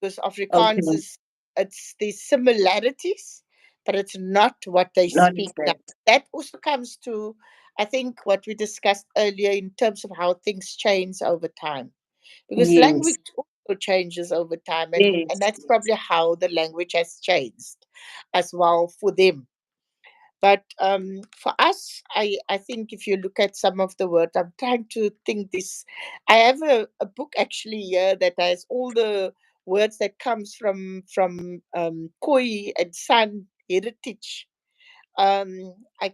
because Okay. Afrikaans is, it's these similarities, but it's not what they Not speak now. exact. That also comes to, I think, what we discussed earlier in terms of how things change over time. Because Yes. language also changes over time, and Yes. that's probably how the language has changed as well for them. But for us, I think if you look at some of the words, I'm trying to think this. I have a book actually here that has all the words that comes from Khoi and San heritage. I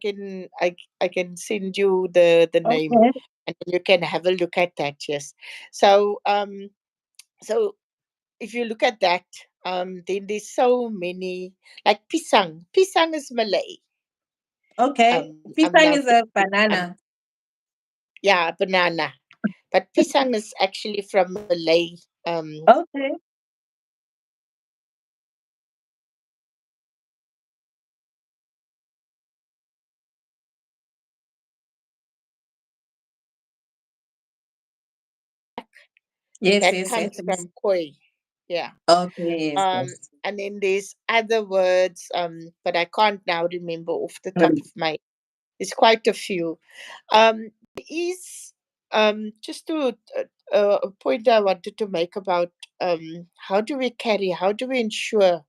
can send you the name, Okay. and you can have a look at that. Yes. So so if you look at that, then there's so many, like pisang. Pisang is Malay. Okay. I'm Pisang now is a thinking, banana. yeah, banana. But pisang is actually from Malay. Okay. Yes. That Yes. Yes. comes Yes. from Khoi. Yeah. Okay. Yes. Yes. And then there's other words, but I can't now remember off the top Mm, of my. There's quite a few. There is just to a point I wanted to make about how do we ensure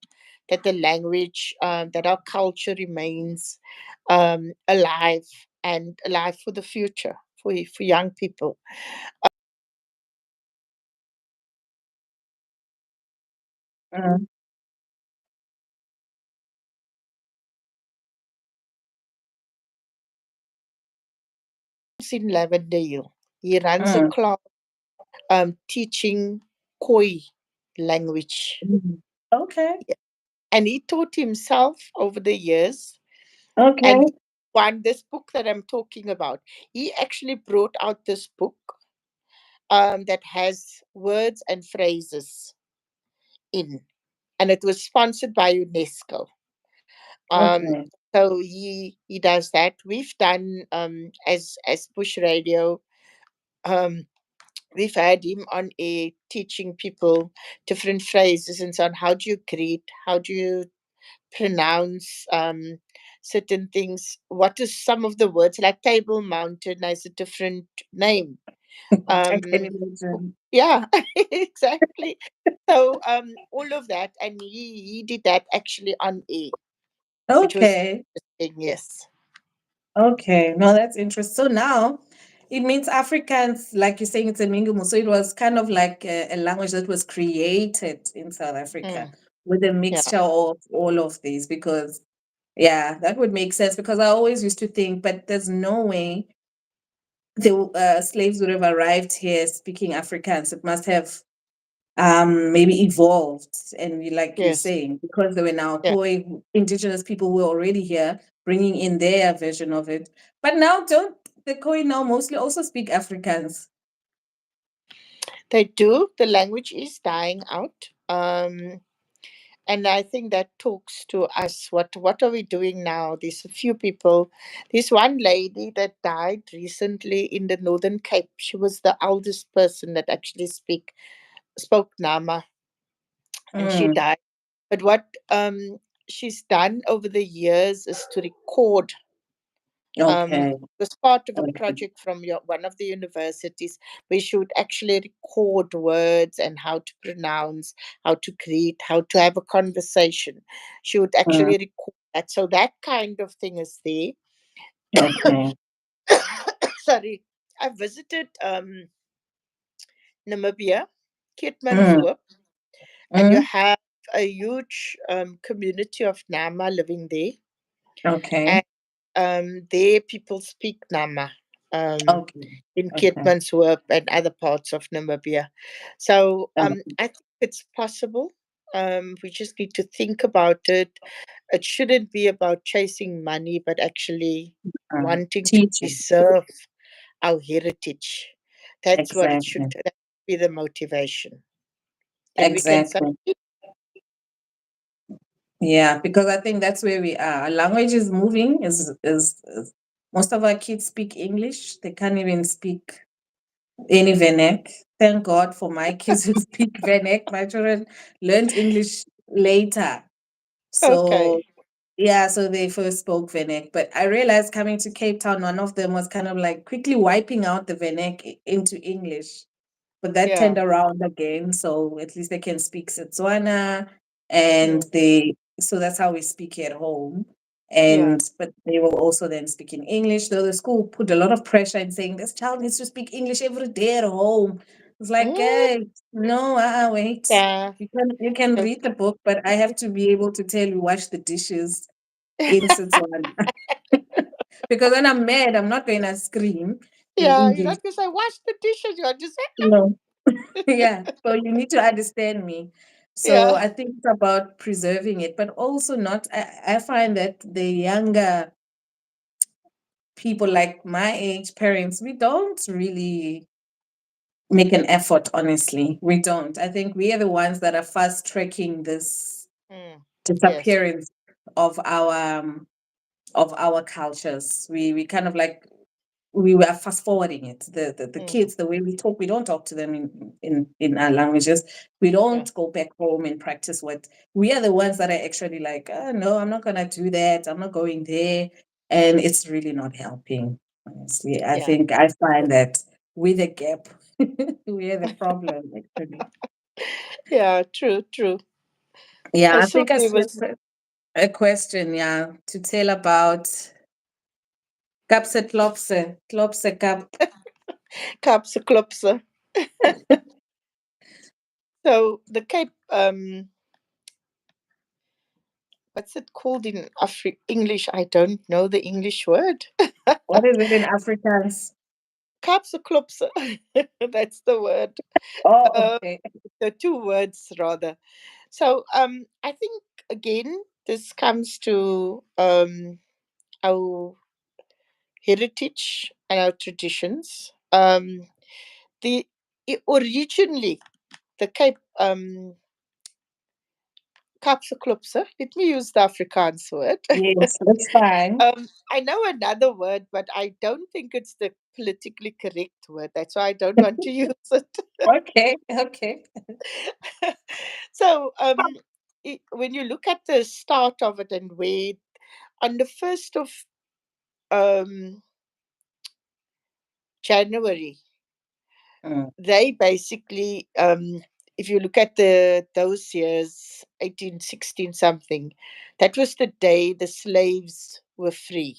that the language, that our culture remains alive and alive for the future for young people. mm, In Lavendale, he runs a mm, class teaching Khoi language, mm. Okay. and he taught himself over the years. Okay. And one this book that I'm talking about, he actually brought out this book that has words and phrases in, and it was sponsored by UNESCO. Um, Okay. so he does that. We've done as Bush Radio. Um, we've had him on air teaching people different phrases and so on. How do you greet? How do you pronounce certain things? What is some of the words like Table Mountain has a different name? I can Um, imagine. yeah, exactly. So all of that, and he did that actually on air, which was Okay. interesting. Yes, Okay. No, that's interesting. So now it means Afrikaans, like you're saying, it's a Mingumu. So it was kind of like a language that was created in South Africa mm, with a yeah, mixture of all of these because, yeah, that would make sense because I always used to think, but there's no way the slaves would have arrived here speaking Afrikaans. It must have maybe evolved and like you're yes, saying because there were now yeah. Khoi indigenous people who were already here bringing in their version of it, but now don't the Khoi now mostly also speak Afrikaans? They do. The language is dying out. And I think that talks to us. What are we doing now? There's a few people. There's one lady that died recently in the Northern Cape. She was the oldest person that actually spoke Nama, and she Mm, died. But what she's done over the years is to record. okay, Was part of a okay. project from one of the universities where she would actually record words and how to pronounce, how to greet, how to have a conversation. She would Mm, actually record that. So that kind of thing is there. okay. Sorry. I visited Namibia, Mm, Keetmanshoop, and you mm, have a huge community of Nama living there. okay, And there people speak Nama. Um, okay, in okay. Keetmanshoop and other parts of Namibia. So I think it's possible. We just need to think about it. It shouldn't be about chasing money, but actually wanting to Teaching, preserve our heritage. That's what it should exactly, that be the motivation. Then we can exactly. succeed. Yeah, because I think that's where we are. Our language is moving. Is most of our kids speak English. They can't even speak any Venek. Thank God for my kids who speak Venek. My children learned English later. So Okay. yeah, so they first spoke Venek. But I realized coming to Cape Town, one of them was kind of like quickly wiping out the Venek into English. But that Yeah. turned around again, so at least they can speak Setswana, and Mm, they so that's how we speak at home. yeah. And but they will also then speak in English. Though the school put a lot of pressure in saying this child needs to speak English every day at home. It's like, Mm, hey, no, wait. yeah. You can Yes. read the book, but I have to be able to tell you wash the dishes in Setswana. Because when I'm mad, I'm not going to scream in Yeah. You're English. not going to say, wash the dishes. You want to say, No. Yeah, so you need to understand me. So yeah. I think it's about preserving it, but also not. I find that the younger people, like my age parents, we don't really make an effort, honestly. We don't. I think we are the ones that are fast tracking this Mm, yes. disappearance of our cultures. We kind of like we were fast forwarding it. The Mm, kids, the way we talk, we don't talk to them in our languages. We yeah. don't go back home and practice what we are the ones that are actually like, oh no, I'm not gonna do that. I'm not going there. And it's really not helping, honestly. I Yeah. think I find that with a gap, we are the problem actually. Yeah. True. True. Yeah, I I saw think I there see was a question, yeah, to tell about Kapse Klopse, Klopse Kap. Kaapse Klopse. So the Cape, what's it called in English? I don't know the English word. What is it in Afrikaans? Kaapse Klopse. That's the word. Oh, Uh, okay. the two words rather. So I think again this comes to our heritage and our traditions. The originally the Cape kapsaklopse. Let me use the Afrikaans word. Yes, that's fine. I know another word, but I don't think it's the politically correct word. That's why I don't want to use it. Okay, okay. So, when you look at the start of it and where on the 1st of um, January, Mm, they basically, if you look at those years, 1816 something, that was the day the slaves were free.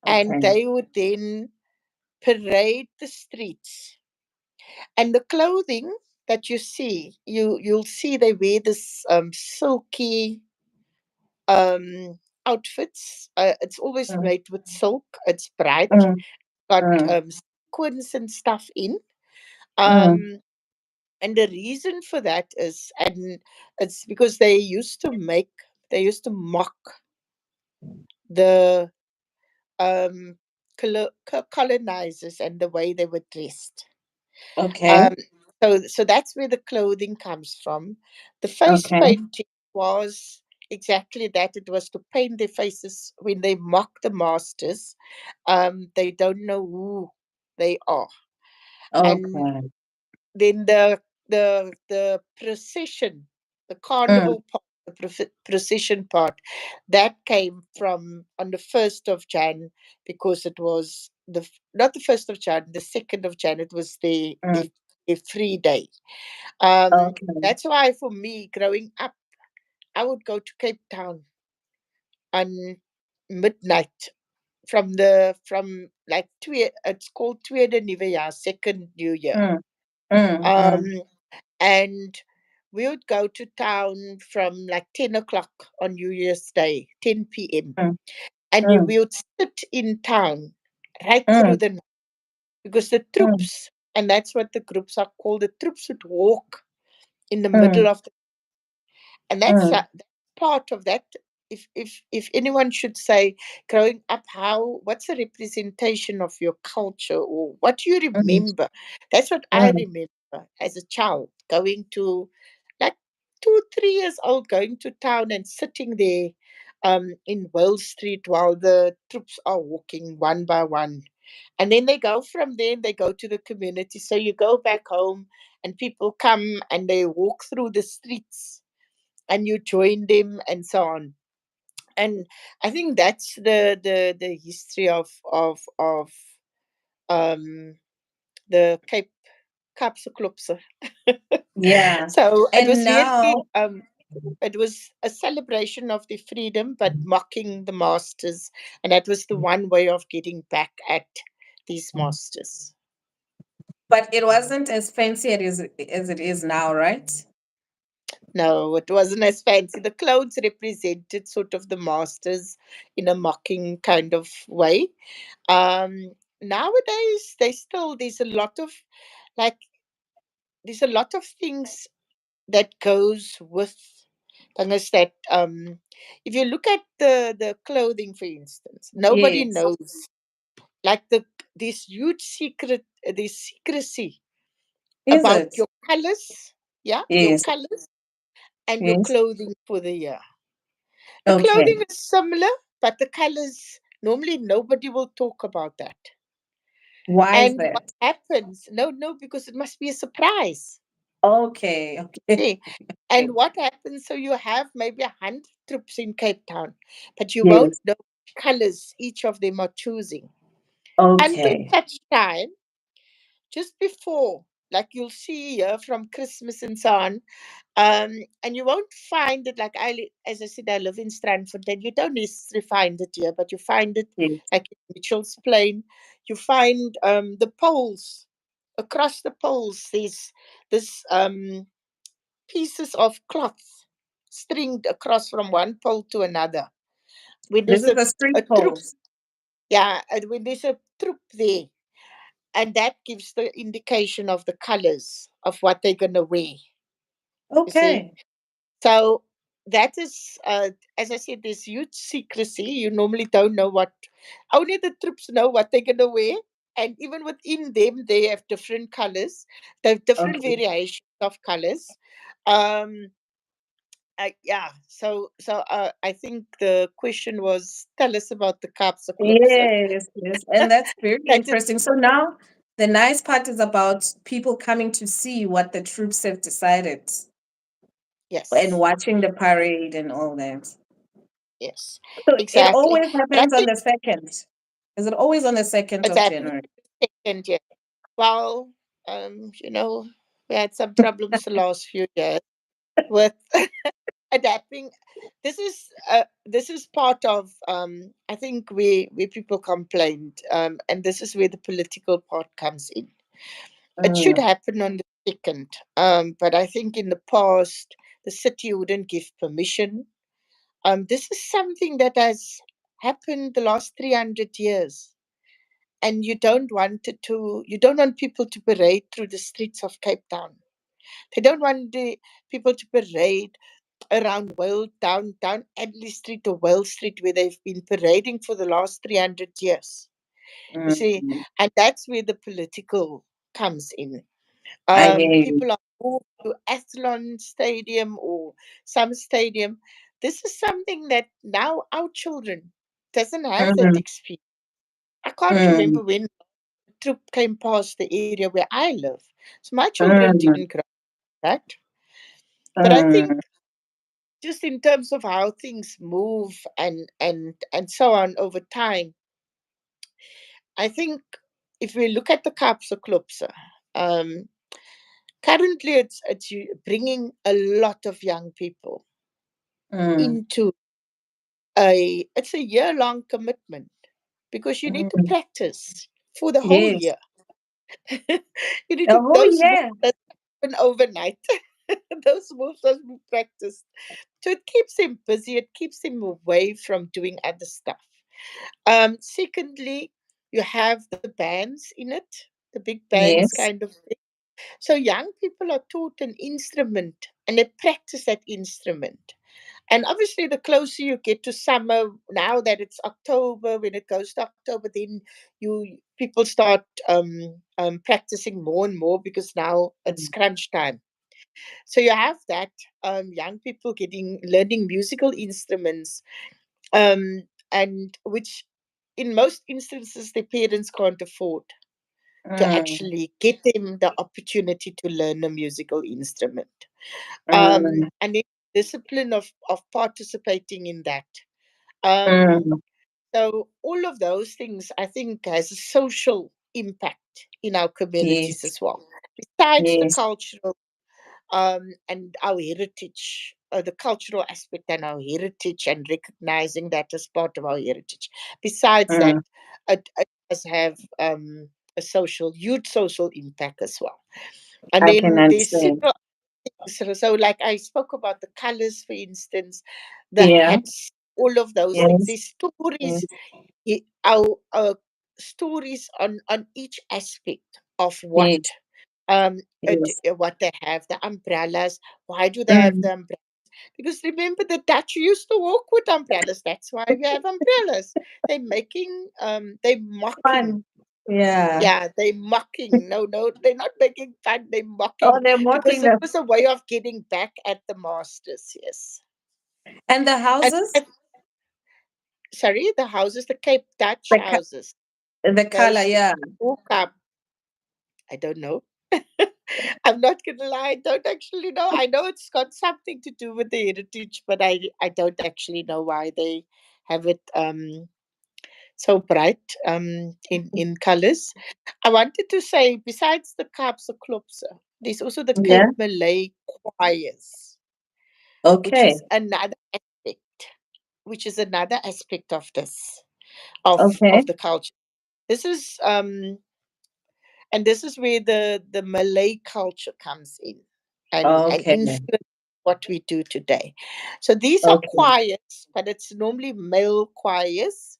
And okay. they would then parade the streets. And the clothing that you see, you'll see they wear this silky outfits. It's always Mm, made with silk. It's bright, mm, got mm, sequins and stuff in. mm. Um, and the reason for that is, and it's because they used to mock the um, colonizers and the way they were dressed. Okay, Um, so that's where the clothing comes from. The face okay, painting was exactly that. It was to paint their faces when they mock the masters. They don't know who they are, and okay. then the procession, the Mm, carnival part, the procession part, that came from on the 1st of Jan, because it was not the 1st of Jan, the 2nd of Jan. It was mm. a free day. Okay. That's why for me, growing up, I would go to Cape Town on midnight from like it's called Tweede Nuwe Jaar, second New Year. Mm, mm, mm, Um, and we would go to town from like 10 o'clock on New Year's Day, 10 p.m. mm, And mm, we would sit in town right through mm, the night, because the mm, troops, and that's what the groups are called, the troops would walk in the mm, middle of the, and mm, that's part of that. If anyone should say, growing up, how what's a representation of your culture, or what do you mm, remember? That's what I mm, remember as a child, going to, like, 2 3 years old, going to town and sitting there in Wall Street while the troops are walking one by one. And then they go from there and they go to the community. So you go back home and people come and they walk through the streets and you join them and so on. And I think that's the history of um the Cape Kapseklopse. yeah. So it And was really now, it was a celebration of the freedom, but mocking the masters, and that was the one way of getting back at these masters. but it wasn't as fancy as it is now, right? No, it wasn't as fancy. The clothes represented sort of the masters in a mocking kind of way. Nowadays, there's a lot of, like, there's a lot of things that goes with things that, if you look at the clothing, for instance, nobody Yes. knows, like, this huge secret, this secrecy Is about it? your colors. Yeah, your Yes. colors and your Yes. clothing for the year. The Okay. clothing is similar, but the colors, normally nobody will talk about that. Why is And what that? happens? No, no, because it must be a surprise. Okay. Okay. See? And what happens? So you have maybe 100 troops in Cape Town, but you won't Yes. know which colors each of them are choosing until Okay. such time, just before, like you'll see here from Christmas and so on. And you won't find it, like as I said, I live in Strandfontein. You don't necessarily find it here, but you find it Yes. like in Mitchell's Plain. You find the poles, across the poles. There's this pieces of cloth stringed across from one pole to another. When This there's is the street a troop, polls. yeah, and when there's a troop there, and that gives the indication of the colors of what they're gonna wear. You see, Okay. so that is, as I said, there's huge secrecy. You normally don't know what, only the troops know what they're going to wear. And even within them, they have different colors, they have different Okay. variations of colors. Um, Yeah. So I think the question was, tell us about the Kaapse Klopse. Yes, yes. And that's very That is, interesting. So now the nice part is about people coming to see what the troops have decided and yes, watching the parade and all that. yes, So it exactly. always But I happens on think the second. Is it always on the 2nd it's of happening January? second year. Well, we had some problems the last few years with adapting. This is part of, I think, where people complained, and this is where the political part comes in. It should Mm, happen on the second, but I think in the past the city wouldn't give permission. This is something that has happened the last 300 years, and you don't want people to parade through the streets of Cape Town. They don't want the people to parade around down Adley Street or Well Street, where they've been parading for the last 300 years. You see, mm. and that's where the political comes in. I hear you. People are moved to Athlon Stadium or some stadium. This is something that now our children doesn't have that Mm, experience. I can't mm, remember when a troop came past the area where I live. So my children mm, didn't grow up with that. But I mm, think just in terms of how things move and so on over time, I think if we look at the Kaapse Klopse, um, currently it's bringing a lot of young people mm, into it's a year long commitment because you need to mm. practice for the whole Yes. year. You need to, Oh, those moves yeah. that happen overnight. Those moves must be practiced. So it keeps him busy, it keeps him away from doing other stuff. Secondly, you have the bands in it, the big bands Yes. kind of thing. So young people are taught an instrument and they practice that instrument. And obviously, the closer you get to summer, now that it's October, when it goes to October, then people start practicing more and more because now it's Mm. crunch time. So you have that, young people getting learning musical instruments, and which in most instances the parents can't afford to Mm, actually get them the opportunity to learn a musical instrument. mm, And the discipline of participating in that. Um, mm. so all of those things, I think, has a social impact in our communities Yes. as well. Besides the Yes. cultural, and our heritage, the cultural aspect and our heritage, and recognizing that as part of our heritage. Besides that, Mm. it does have a huge social impact as well. And I can then there's understand. several things. So, like I spoke about the colors, for instance, the Yeah. hats, all of those things. Yes. There's stories, Yes. our stories on each aspect of Yes. Yes. what they have, the umbrellas. Why do they have Mm. the umbrellas? Because remember, the Dutch used to walk with umbrellas. That's why we have umbrellas. They're mocking. Fun. Yeah. Yeah, they're mocking. No, no, they're not making fun. They're Oh, mocking they're because mocking it them. was a way of getting back at the masters. Yes. And the And, houses, sorry, the houses, the Cape Dutch the houses, the color, those yeah. who come, I don't know. I'm not gonna lie, I don't actually know. I know it's got something to do with the heritage, but I don't actually know why they have it so bright in colors. I wanted to say, besides the Kaapse Klopse, there's also the Yeah. Cape Malay choirs, which Okay. is another aspect, of this of Okay. the culture. This is and this is where the Malay culture comes in and Okay. influence what we do today. So these are Okay. choirs, but it's normally male choirs,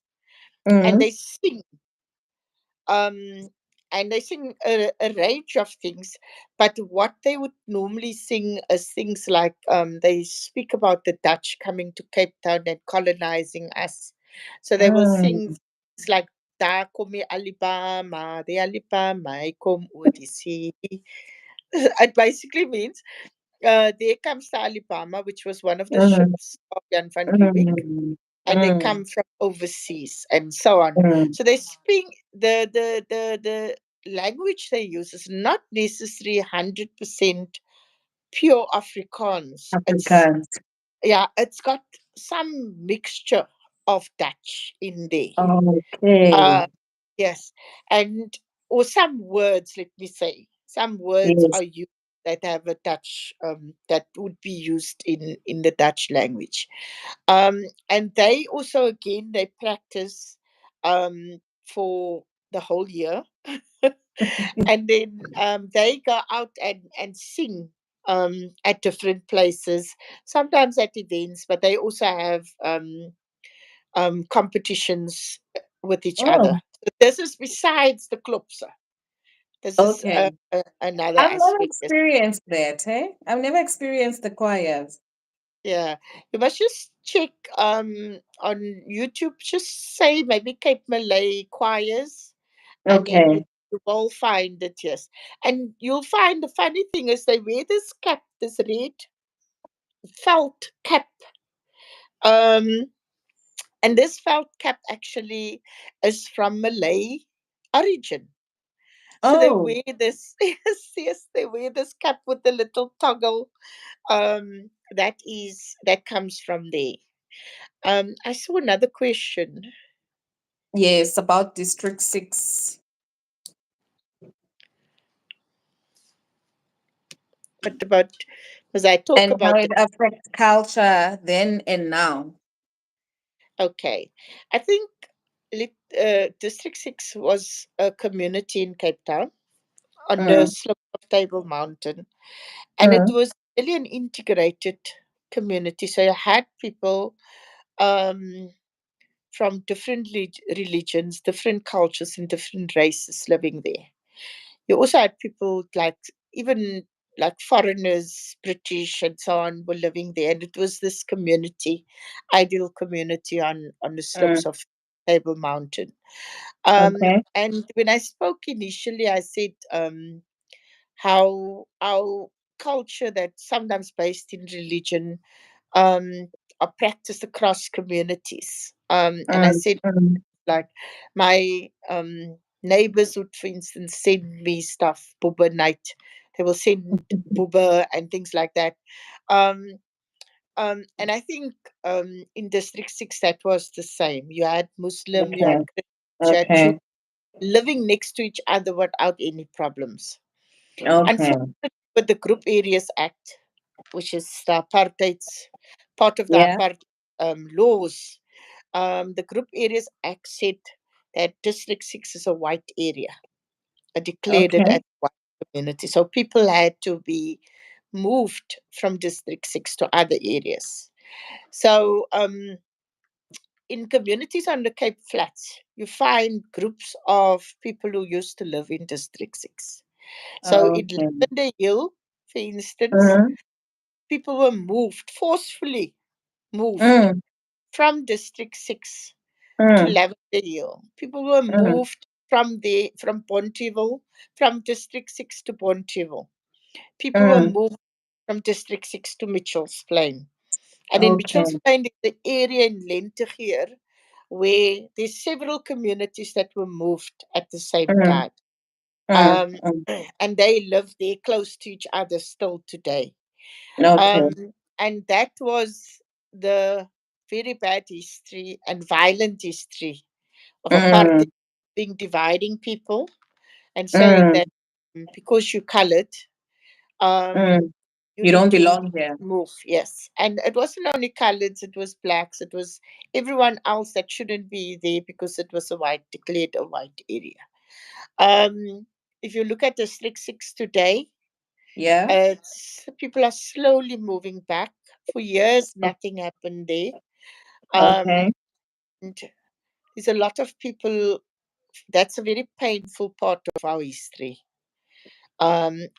and Mm. um they sing a range of things, but what they would normally sing is things like, they speak about the Dutch coming to Cape Town and colonizing us. So they will sing Mm. things like, Daar kom die Alibama, my kom oor die see. It basically means there comes the Alabama, which was one of the Mm, ships of Jan van Riebeeck, mm, and they mm, come from overseas and so on. mm. So they speak the language they use is not necessarily 100% pure Afrikaans. It's Afrikaans. yeah, it's got some mixture of Dutch in there. Okay. Uh, yes, and or some words. Let me say, some words Yes. are used that have a Dutch that would be used in the Dutch language. And they also again they practice for the whole year, and then they go out and sing at different places, sometimes at events, but they also have competitions with each other. Oh, So this is besides the klopse. This is okay. another I've never aspect. experienced that, hey? I've never experienced the choirs. Yeah, you must just check on YouTube. Just say maybe Cape Malay choirs, and then Okay. you will find it. Yes, and you'll find the funny thing is they wear this cap, this red felt cap. Um, and this felt cap actually is from Malay origin. So they Oh, wear this. Yes, yes, they wear this cap with the little toggle. That comes from there. I saw another question. yes, about District 6 What about? Because I talk and how about it the affects culture then and now. okay. I think District Six was a community in Cape Town on the Mm, slope of Table Mountain, and it mm, was really an integrated community. So you had people um, from different religions, different cultures, and different races living there. You also had people like even like foreigners, British and so on, were living there, and it was this community, ideal community on the mm. slopes of Table Mountain. Okay. And when I spoke initially, I said how our culture that sometimes based in religion um, are practiced across communities. And I Mm, said mm, like my neighbors would, for instance, send me stuff, Booba night. They will send Booba and things like that. Um, and I think in District 6 that was the same. You had Muslim, you okay. had Christians, you had Jews Okay. living next to each other without any problems. Okay. Unfortunately, with the Group Areas Act, which is the apartheid's part of the Yeah. apartheid laws, the Group Areas Act said that District 6 is a white area. I declared it Okay. as white community. So people had to be moved from District 6 to other areas. So in communities on the Cape Flats, you find groups of people who used to live in District 6. So in Okay. Lavender Hill, for instance, Mm, people were moved, forcefully moved mm, from District 6 to mm, Lavender Hill. People were mm, moved from Bonteheuwel, from District 6 to Bonteheuwel. People were mm. moved from District 6 to Mitchell's Plain. And in Okay. Mitchell's Plain is the area in Lentegeur where there's several communities that were moved at the same Mm, time. mm, Um, mm. and they live there close to each other still today. Okay. Um, and that was the very bad history and violent history of Mm, apartheid being dividing people and saying mm, that because you're colored, um, mm. you You need don't to belong here. move. Yes. And it wasn't only coloreds, it was blacks, it was everyone else that shouldn't be there because it was a white, declared a white area. If you look at District 6 today, Yeah. people are slowly moving back. For years, nothing happened there. Um, Okay. and there's a lot of people, that's a very painful part of our history.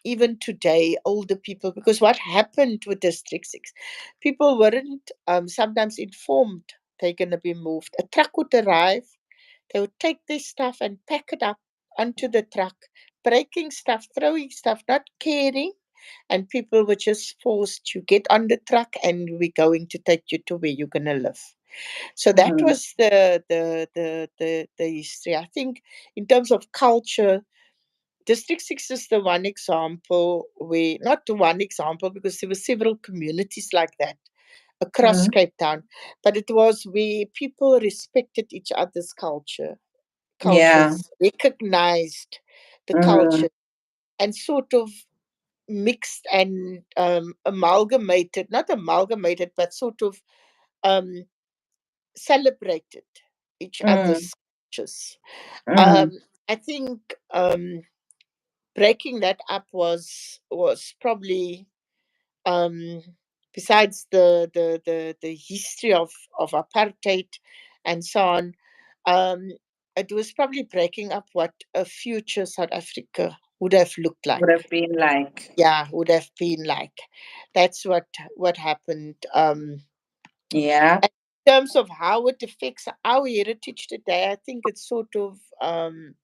Even today, older people, because what happened with District 6, people weren't sometimes informed they're going to be moved. A truck would arrive, they would take their stuff and pack it up onto the truck, breaking stuff, throwing stuff, not caring. and people were just forced to get on the truck and we're going to take you to where you're going to live. So that Mm, was the history. I think in terms of culture, District 6 is the one example where, not the one example, because there were several communities like that across mm, Cape Town, but it was where people respected each other's yeah. cultures, recognized the Mm, culture, and sort of mixed and amalgamated, not amalgamated, but sort of um, celebrated each mm, other's cultures. mm, Um, I think breaking that up was probably, um, besides the history of apartheid and so on. Um, it was probably breaking up what a future South Africa would have looked would like. have been like, Yeah, would have been like. That's what happened. yeah. In terms of how it affects our heritage today, I think it's sort of um,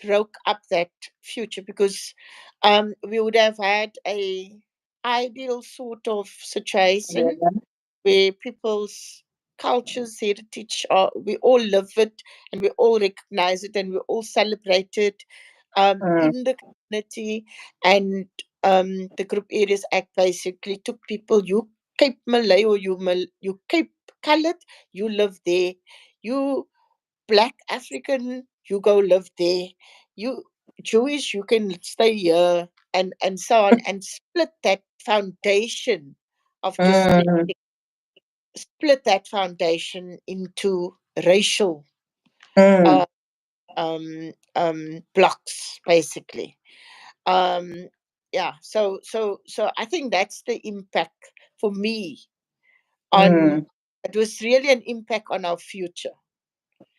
broke up that future, because we would have had a ideal sort of situation Yeah. where people's cultures, heritage, we all live it and we all recognize it and we all celebrate it Mm, in the community. And the Group Areas Act basically took people, you Cape Malay or you Cape Colored, you live there. You Black African, you go live there. You Jewish, you can stay here, and so on, and split that foundation of district, mm, split that foundation into racial mm, uh, blocks, basically. Um, yeah, so I think that's the impact for me on. mm. It was really an impact on our future,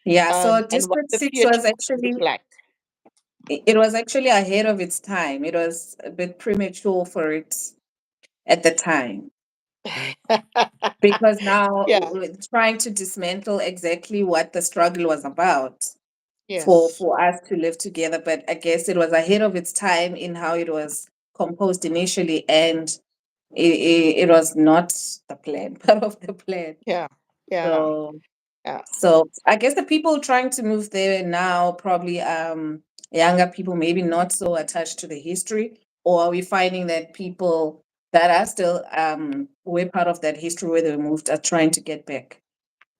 Yeah, so and what District the 6 future was would actually look like. it was actually ahead of its time. It was a bit premature for it at the time because now Yeah, we're trying to dismantle exactly what the struggle was about yes, for us to live together. But I guess it was ahead of its time in how it was composed initially, and it was not the plan, part of the plan. yeah, yeah, So yeah. so I guess the people trying to move there now probably younger people, maybe not so attached to the history, or are we finding that people that are still were part of that history where they moved are trying to get back?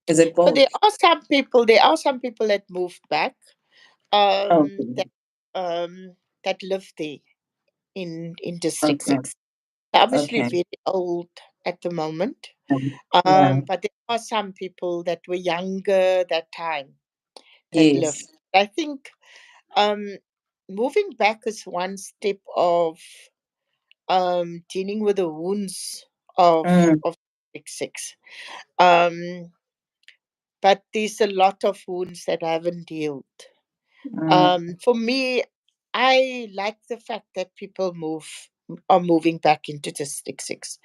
Is it But there both? are some people. There are some people that moved back. Okay. That that live there in District Okay. 6. They're obviously Okay. very old at the moment. Yeah. But there are some people that were younger that time that lived. Yes. I think um, moving back is one step of dealing with the wounds Mm, of District 6. Um, but there's a lot of wounds that haven't healed. mm, For me, I like the fact that people are moving back into District 6.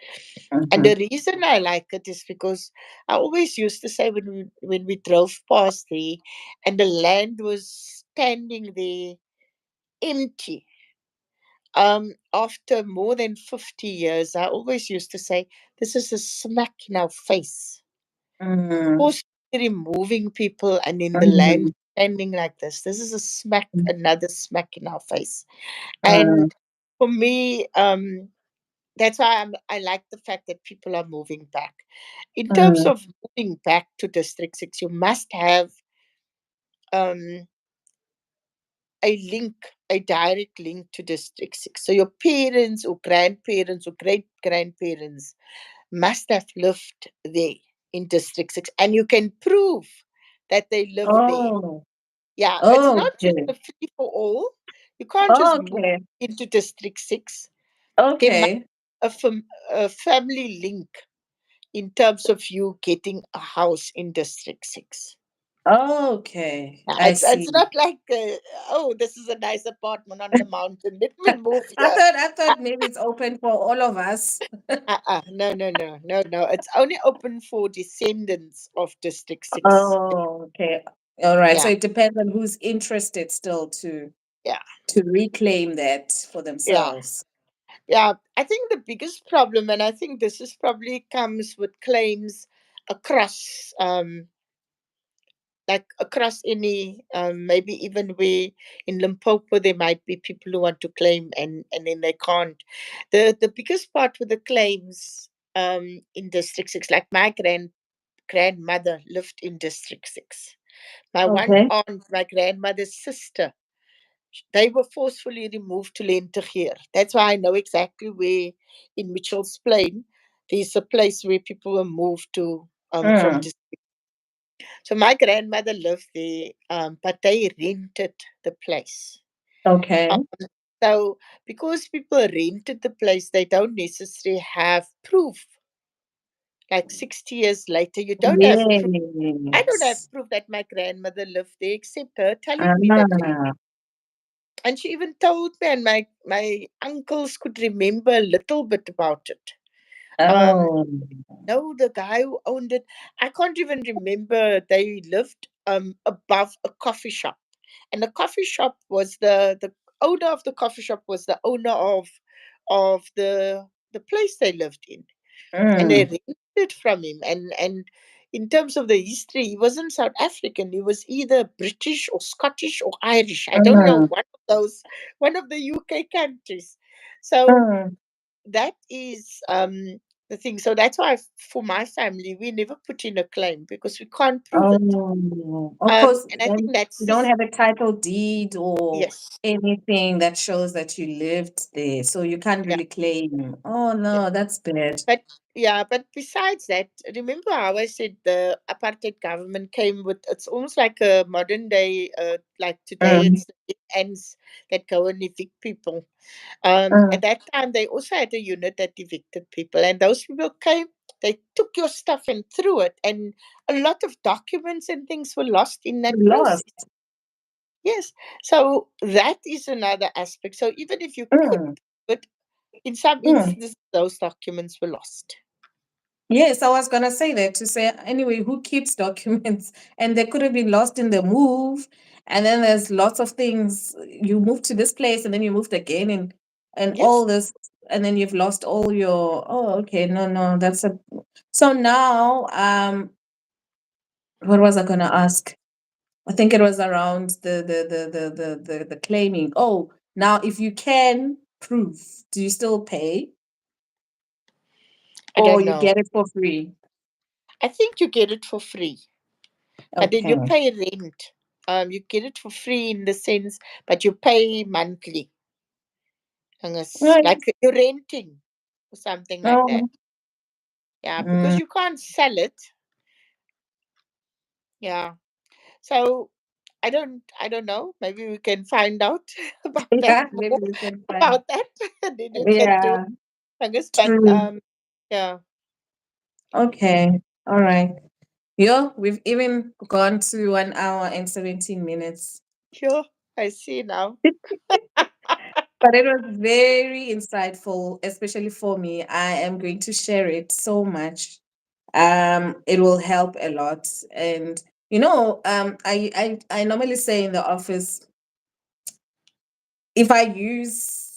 And mhm, the reason I like it is because I always used to say, when we drove past there and the land was standing there empty, after more than 50 years, I always used to say, this is a smack in our face. mm, Forcibly removing people and in the land mhm, standing like this. This is a smack, another smack in our face. mm, And for me, that's why I like the fact that people are moving back. In terms mm, of moving back to District 6, you must have um, a link, a direct link to District 6. So your parents or grandparents or great grandparents must have lived there in District 6. And you can prove that they live there. Oh, Yeah, it's not just okay. a free for all. You can't just move Okay. into District 6. There must Okay. be a family link in terms of you getting a house in District 6. Okay. I It's see. not like, oh, this is a nice apartment on the mountain. Let me move I here. thought I Uh, thought maybe it's open for all of us. no, no, no, no, no. It's only open for descendants of District 6. Oh, okay. All right. So Yeah. it depends on who's interested still too. Yeah. to reclaim that for Yeah. themselves. Yeah. I think the biggest problem, and I think this is probably comes with claims across, like across any, maybe even we in Limpopo there might be people who want to claim, and then they can't. The biggest part with the claims, in District 6, like my grandmother lived in District 6. My one Okay. aunt, my grandmother's sister, they were forcefully removed to Lentegeur. That's why I know exactly where in Mitchell's Plain there's a place where people were moved to, from Mm, so my grandmother lived there, but they rented the place. okay. Um, so because people rented the place, they don't necessarily have proof. Like 60 years later, you don't have proof. I don't have Yes. proof that my grandmother lived there, except her telling me that they. Ah, And she even told me, and my uncles could remember a little bit about it. Um, oh. no, the guy who owned it, I can't even remember. They lived above a coffee shop, and the coffee shop was the owner of the coffee shop was the owner of the place they lived in, and they Mm, rented it from him. And in terms of the history, he wasn't South African. He was either British or Scottish or Irish. I don't know, mm, one of those, one of the UK countries. So mm. that is, the thing. So that's why for my family, we never put in a claim because we can't prove it. Oh, of course, And I think then that's you don't just, have a title deed or yes, anything that shows that you lived there, so you can't yeah, really claim. Oh yeah. no, that's bad. But yeah, but besides that, remember how I said the apartheid government came with, it's almost like a modern day, like today Mm, it's the ends that go and evict people. At mm. that time, they also had a unit that evicted people, and those people came. They took your stuff and threw it, and a lot of documents and things were lost in that Lost. process. Yes, so that is another aspect. So even if you could, Mm, but in some mm. instances, those documents were lost. Yes, I was gonna say that to say anyway, who keeps documents? And they could have been lost in the move. And then there's lots of things. You moved to this place and then you moved again and Yes, all this, and then you've lost all your, oh, okay, no, no, that's a so now what was I gonna ask? I think it was around the claiming. Oh, now if you can prove, do you still pay I or don't you know. get it for free? I think you get it for free, but then you Okay. pay rent. You get it for free in the sense, but you pay monthly, and it's Right. like you're renting or something like that. Oh, Yeah, because mm, you can't sell it. Yeah. So I don't know. Maybe we can find out about that yeah, maybe more we can find. about that. And then you can do it, Yeah, I guess. But true. yeah, Okay. All right. Yeah, we've even gone to 1 hour and 17 minutes. sure. I see now. But it was very insightful, especially for me. I am going to share it so much. It will help a lot. And I normally say in the office, if I use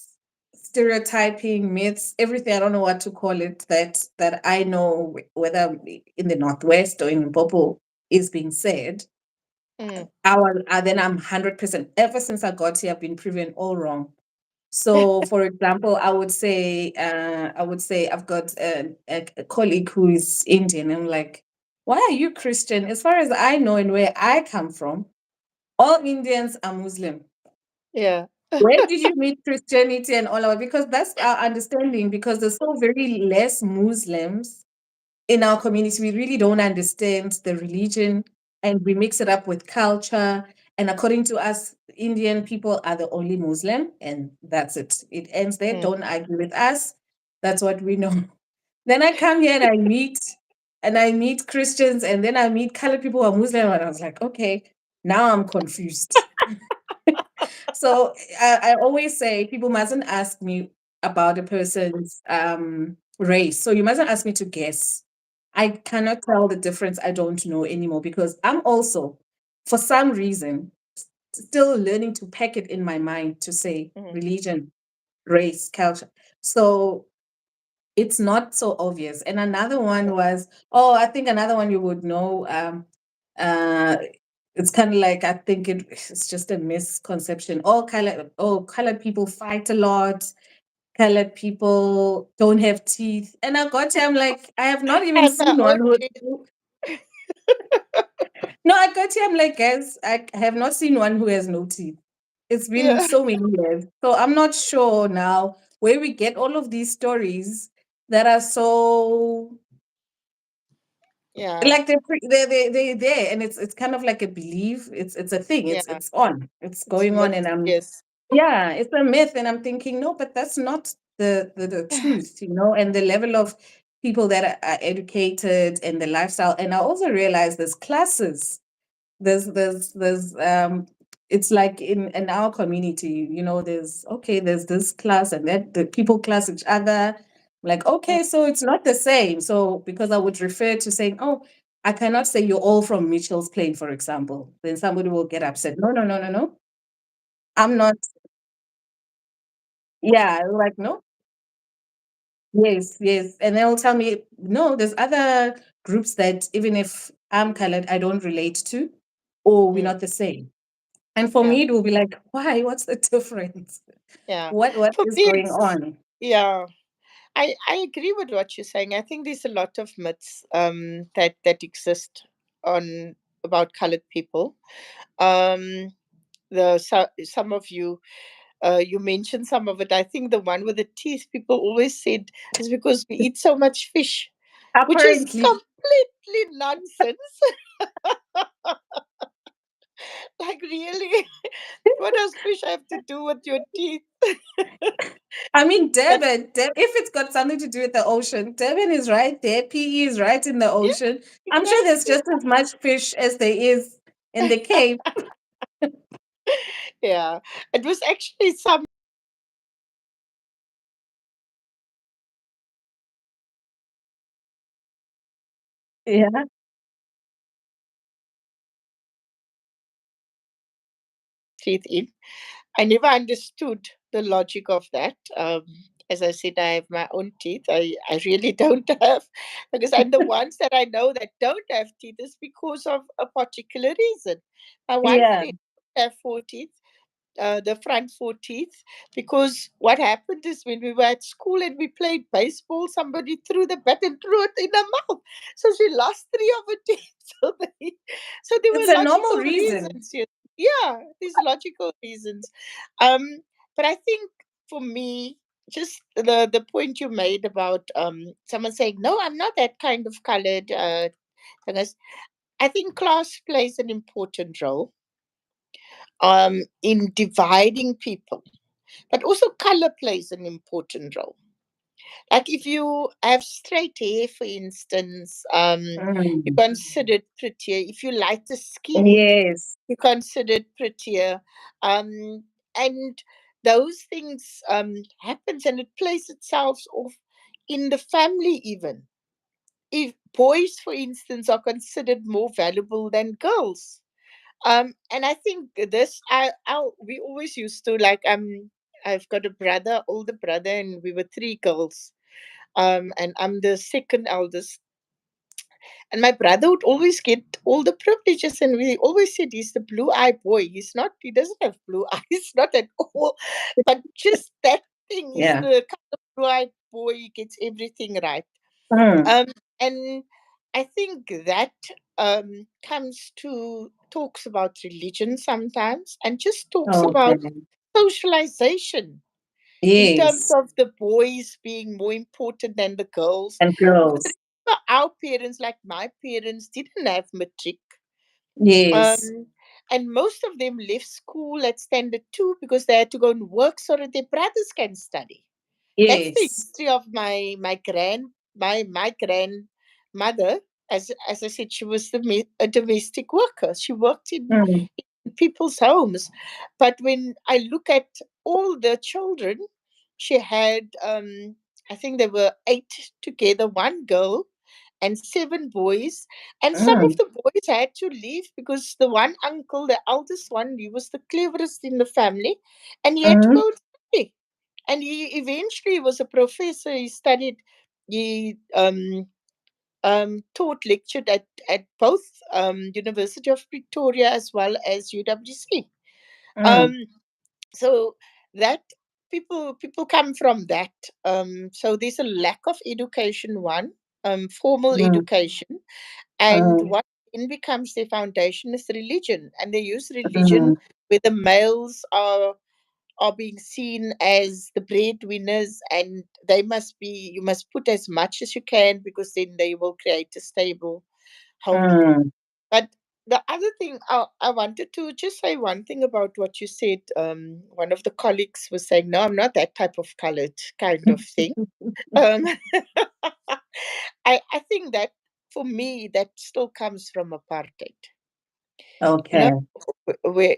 stereotyping, myths, everything, I don't know what to call it, that I know whether in the Northwest or in Popo is being said, Mm. then I'm 100%. Ever since I got here, I've been proven all wrong. So, for example, I would say I've got a colleague who is Indian. I'm like, why are you Christian? As far as I know and where I come from, all Indians are Muslim. Yeah. Where did you meet Christianity and all of it? Because that's our understanding, because there's so very less Muslims in our community. We really don't understand the religion and we mix it up with culture. And according to us, Indian people are the only Muslim, and that's it. It ends there. Mm. Don't argue with us. That's what we know. Then I come here and I meet Christians, and then I meet colored people who are Muslim, and I was like, okay, now I'm confused. So I always say people mustn't ask me about a person's race. So you mustn't ask me to guess. I cannot tell the difference. I don't know anymore because I'm also, for some reason, still learning to pack it in my mind to say Mm. religion, race, culture. So it's not so obvious. And another one was, oh, I think another one you would know. Uh, it's kind of like, I think it's just a misconception. Colored people fight a lot. Colored people don't have teeth. And I got to, I'm like, I have not even And my seen one own teeth. no, I got to, I'm like, guys, I have not seen one who has no teeth. It's been Yeah, so many years. So I'm not sure now where we get all of these stories that are so yeah, like they're there, and it's kind of like a belief. It's a thing. yeah. It's It's going on, myth. and I'm Yes. yeah, it's a myth, and I'm thinking no, but that's not the truth, and the level of people that are educated and the lifestyle. And I also realize there's classes. There's it's like in our community, there's this class and that the people class each other. Like, Mm. okay, so it's not the same. So because I would refer to saying, oh, I cannot say you're all from Mitchell's Plain, for example. Then somebody will get upset. No, no, no, no, no. I'm not. Yeah, like no. Yes, yes. And they'll tell me, no, there's other groups that even if I'm colored, I don't relate to, or we're Mm. not the same. And for Yeah, me, it will be like, why? What's the difference? yeah. What For is me, going it's on? yeah. I agree with what you're saying. I think there's a lot of myths that exist on about colored people. Um, some of you you mentioned some of it. I think the one with the teeth, people always said is because we eat so much fish, which is Apparently, completely nonsense. Like really, what does fish have to do with your teeth? I mean, But If it's got something to do with the ocean, Durban is right there. PE is right in the yeah, ocean. I'm sure there's exactly. just as much fish as there is in the Cape. Yeah, it was actually some Yeah, teeth in. I never understood the logic of that. As I said, I have my own teeth. I really don't have, because and the ones that I know that don't have teeth is because of a particular reason. My one yeah. friend have four teeth, the front four teeth, because what happened is when we were at school and we played baseball, somebody threw the bat and threw it in her mouth. So she lost three of her teeth. So there It's were a normal logical reason. reasons here. Yeah, these logical reasons. Um, but I think for me, just the point you made about someone saying, no, I'm not that kind of colored. Because I think class plays an important role in dividing people, but also color plays an important role. Like if you have straight hair, for instance, you're Mm. considered prettier. If you lighter skin, Yes, you're considered prettier. Um, and those things happens and it plays itself off in the family even. If boys, for instance, are considered more valuable than girls, and I think this, we always used to like, I've got a brother, older brother, and we were three girls. And I'm the second eldest. And my brother would always get all the privileges, and we always said he's the blue-eyed boy. He doesn't have blue eyes, not at all. But just that thing, he's yeah. the kind of blue-eyed boy, he gets everything right. Mm. And I think that comes to talks about religion sometimes, and just talks about Okay. socialization in terms Yes, of the boys being more important than the girls. and Because girls. our parents, like my parents, didn't have matric. Yes, Um, and most of them left school at standard two because they had to go and work so that their brothers can study. That's the yes. history of my grandmother. As I said, she was a domestic worker. She worked Mm. in people's homes. But when I look at all the children, she had I think there were eight together, one girl, and 7 boys. And some of Mm, the boys had to leave because the one uncle, the eldest one, he was the cleverest in the family, and he had to mm, go to study. And he eventually was a professor. He studied, he taught, lectured at both University of Pretoria as well as UWC. mm, Um, so that people come from that. So there's a lack of education, one, formal mm, education, and mm, what then becomes their foundation is religion, and they use religion mm, where the males are being seen as the breadwinners, and they must be, you must put as much as you can because then they will create a stable home. mm. But the other thing, I wanted to just say one thing about what you said. One of the colleagues was saying, no, I'm not that type of colored kind of thing. Um, I think that for me, that still comes from apartheid. You know, Okay.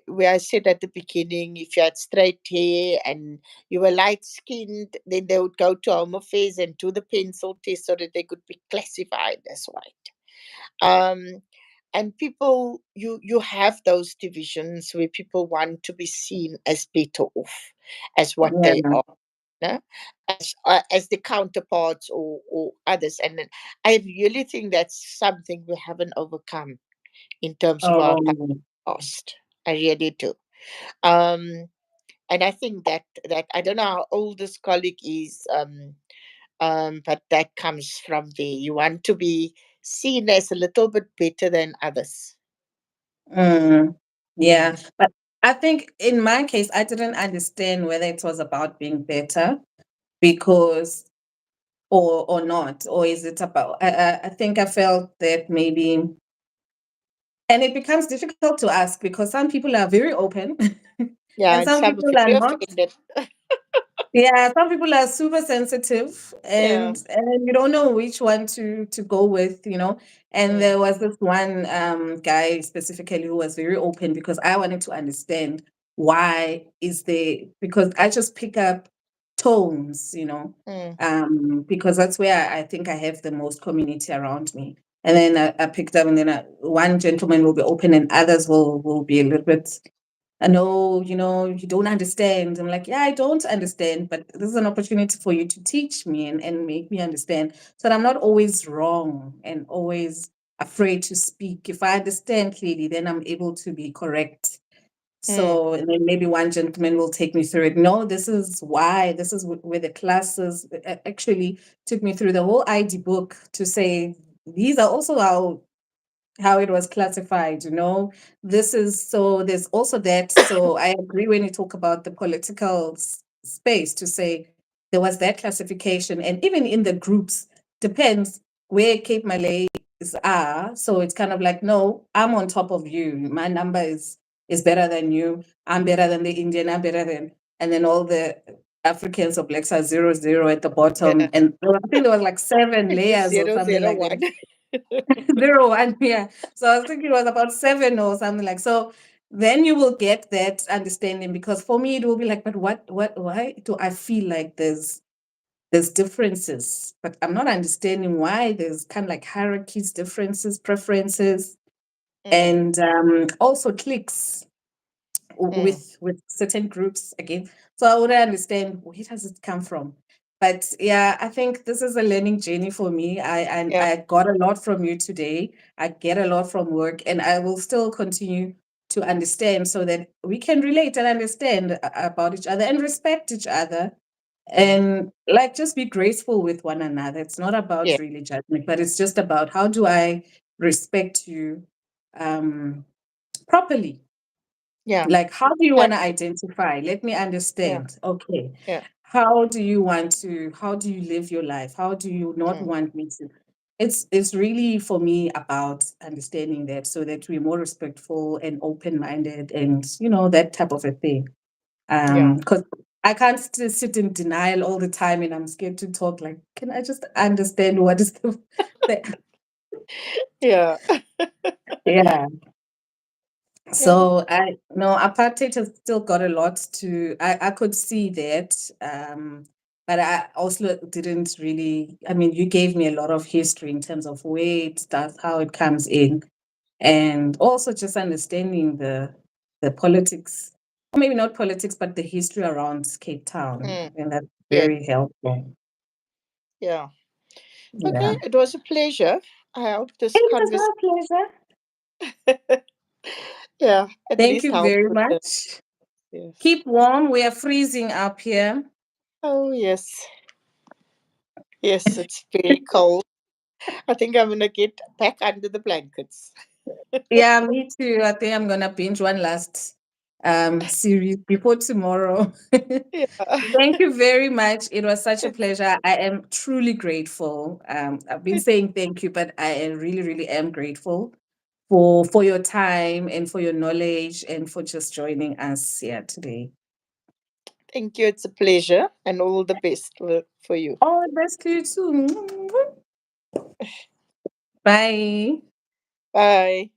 where I said at the beginning, if you had straight hair and you were light skinned, then they would go to home affairs and do the pencil test so that they could be classified as white. Um, and people, you have those divisions where people want to be seen as better off as what they Yeah. are, no? As the counterparts, or others. And then I really think that's something we haven't overcome in terms of our Oh. past. I really do. Um, and I think that I don't know how old this colleague is, but that comes from there. You want to be seen as a little bit better than others. Mm. Yeah. Mm. But I think in my case, I didn't understand whether it was about being better because or not, or is it about I think I felt that maybe, and it becomes difficult to ask because some people are very open Yeah, and and some some people are very not. offended. Yeah, some people are super sensitive, Yeah. and you don't know which one to go with, you know. And Mm. there was this one guy specifically who was very open because I wanted to understand why is there, because I just pick up tones, you know, Mm. because that's where I think I have the most community around me. And then I picked up, and then one gentleman will be open, and others will be a little bit, I know, you know, you don't understand. I'm like, yeah, I don't understand, but this is an opportunity for you to teach me and make me understand so that I'm not always wrong and always afraid to speak. If I understand clearly, then I'm able to be correct. Mm. So, and then maybe one gentleman will take me through it. No, this is why, this is where the classes actually took me through the whole ID book to say, these are also how it was classified, you know. This is, so there's also that. So I agree when you talk about the political space to say there was that classification, and even in the groups depends where Cape Malays are. So it's kind of like, no, I'm on top of you, my number is better than you, I'm better than the Indian, I'm better than, and then all the Africans or blacks are 0 0 at the bottom, Yeah. and I think there was like 7 layers or Zero something zero like one. that. 0 1, yeah. So I was thinking it was about 7 or something like so. Then you will get that understanding, because for me it will be like, but why do I feel like there's differences, but I'm not understanding why there's kind of like hierarchies, differences, preferences, Mm. and also cliques Mm. with certain groups again. So I wouldn't understand where does it come from. But yeah, I think this is a learning journey for me. Yeah. I got a lot from you today. I get a lot from work, and I will still continue to understand so that we can relate and understand about each other and respect each other, Mm. and like just be graceful with one another. It's not about Yeah. really judgment, but it's just about how do I respect you um properly. Yeah. Like, how do you want to Thank you. identify? Let me Yeah. understand. Okay. Yeah. How do you live your life? How do you not Mm. want me to? It's really for me about understanding that so that we're more respectful and open-minded and that type of a thing. Yeah. Because I can't still sit in denial all the time and I'm scared to talk. Like, can I just understand what is the Yeah. yeah. Yeah. So I no, apartheid has still got a lot to. I could see that. but I also didn't really, I mean, you gave me a lot of history in terms of where it starts, how it comes in, and also just understanding the politics, or maybe not politics, but the history around Cape Town. Mm, And that's yeah, very helpful. yeah. Okay, Yeah. it was a pleasure. I hope this It was conversation, my pleasure. yeah, at Thank least you helped very with the, much. yes. Keep warm. We are freezing up here. Oh, yes. Yes, it's very cold. I think I'm gonna get back under the blankets. Yeah, me too. I think I'm gonna binge one last series before tomorrow. Yeah. Thank you very much. It was such a pleasure. I am truly grateful. I've been saying thank you, but I really, really am grateful for your time and for your knowledge and for just joining us here today. Thank you. It's a pleasure and all the best for you. All the best to you too. Bye. Bye.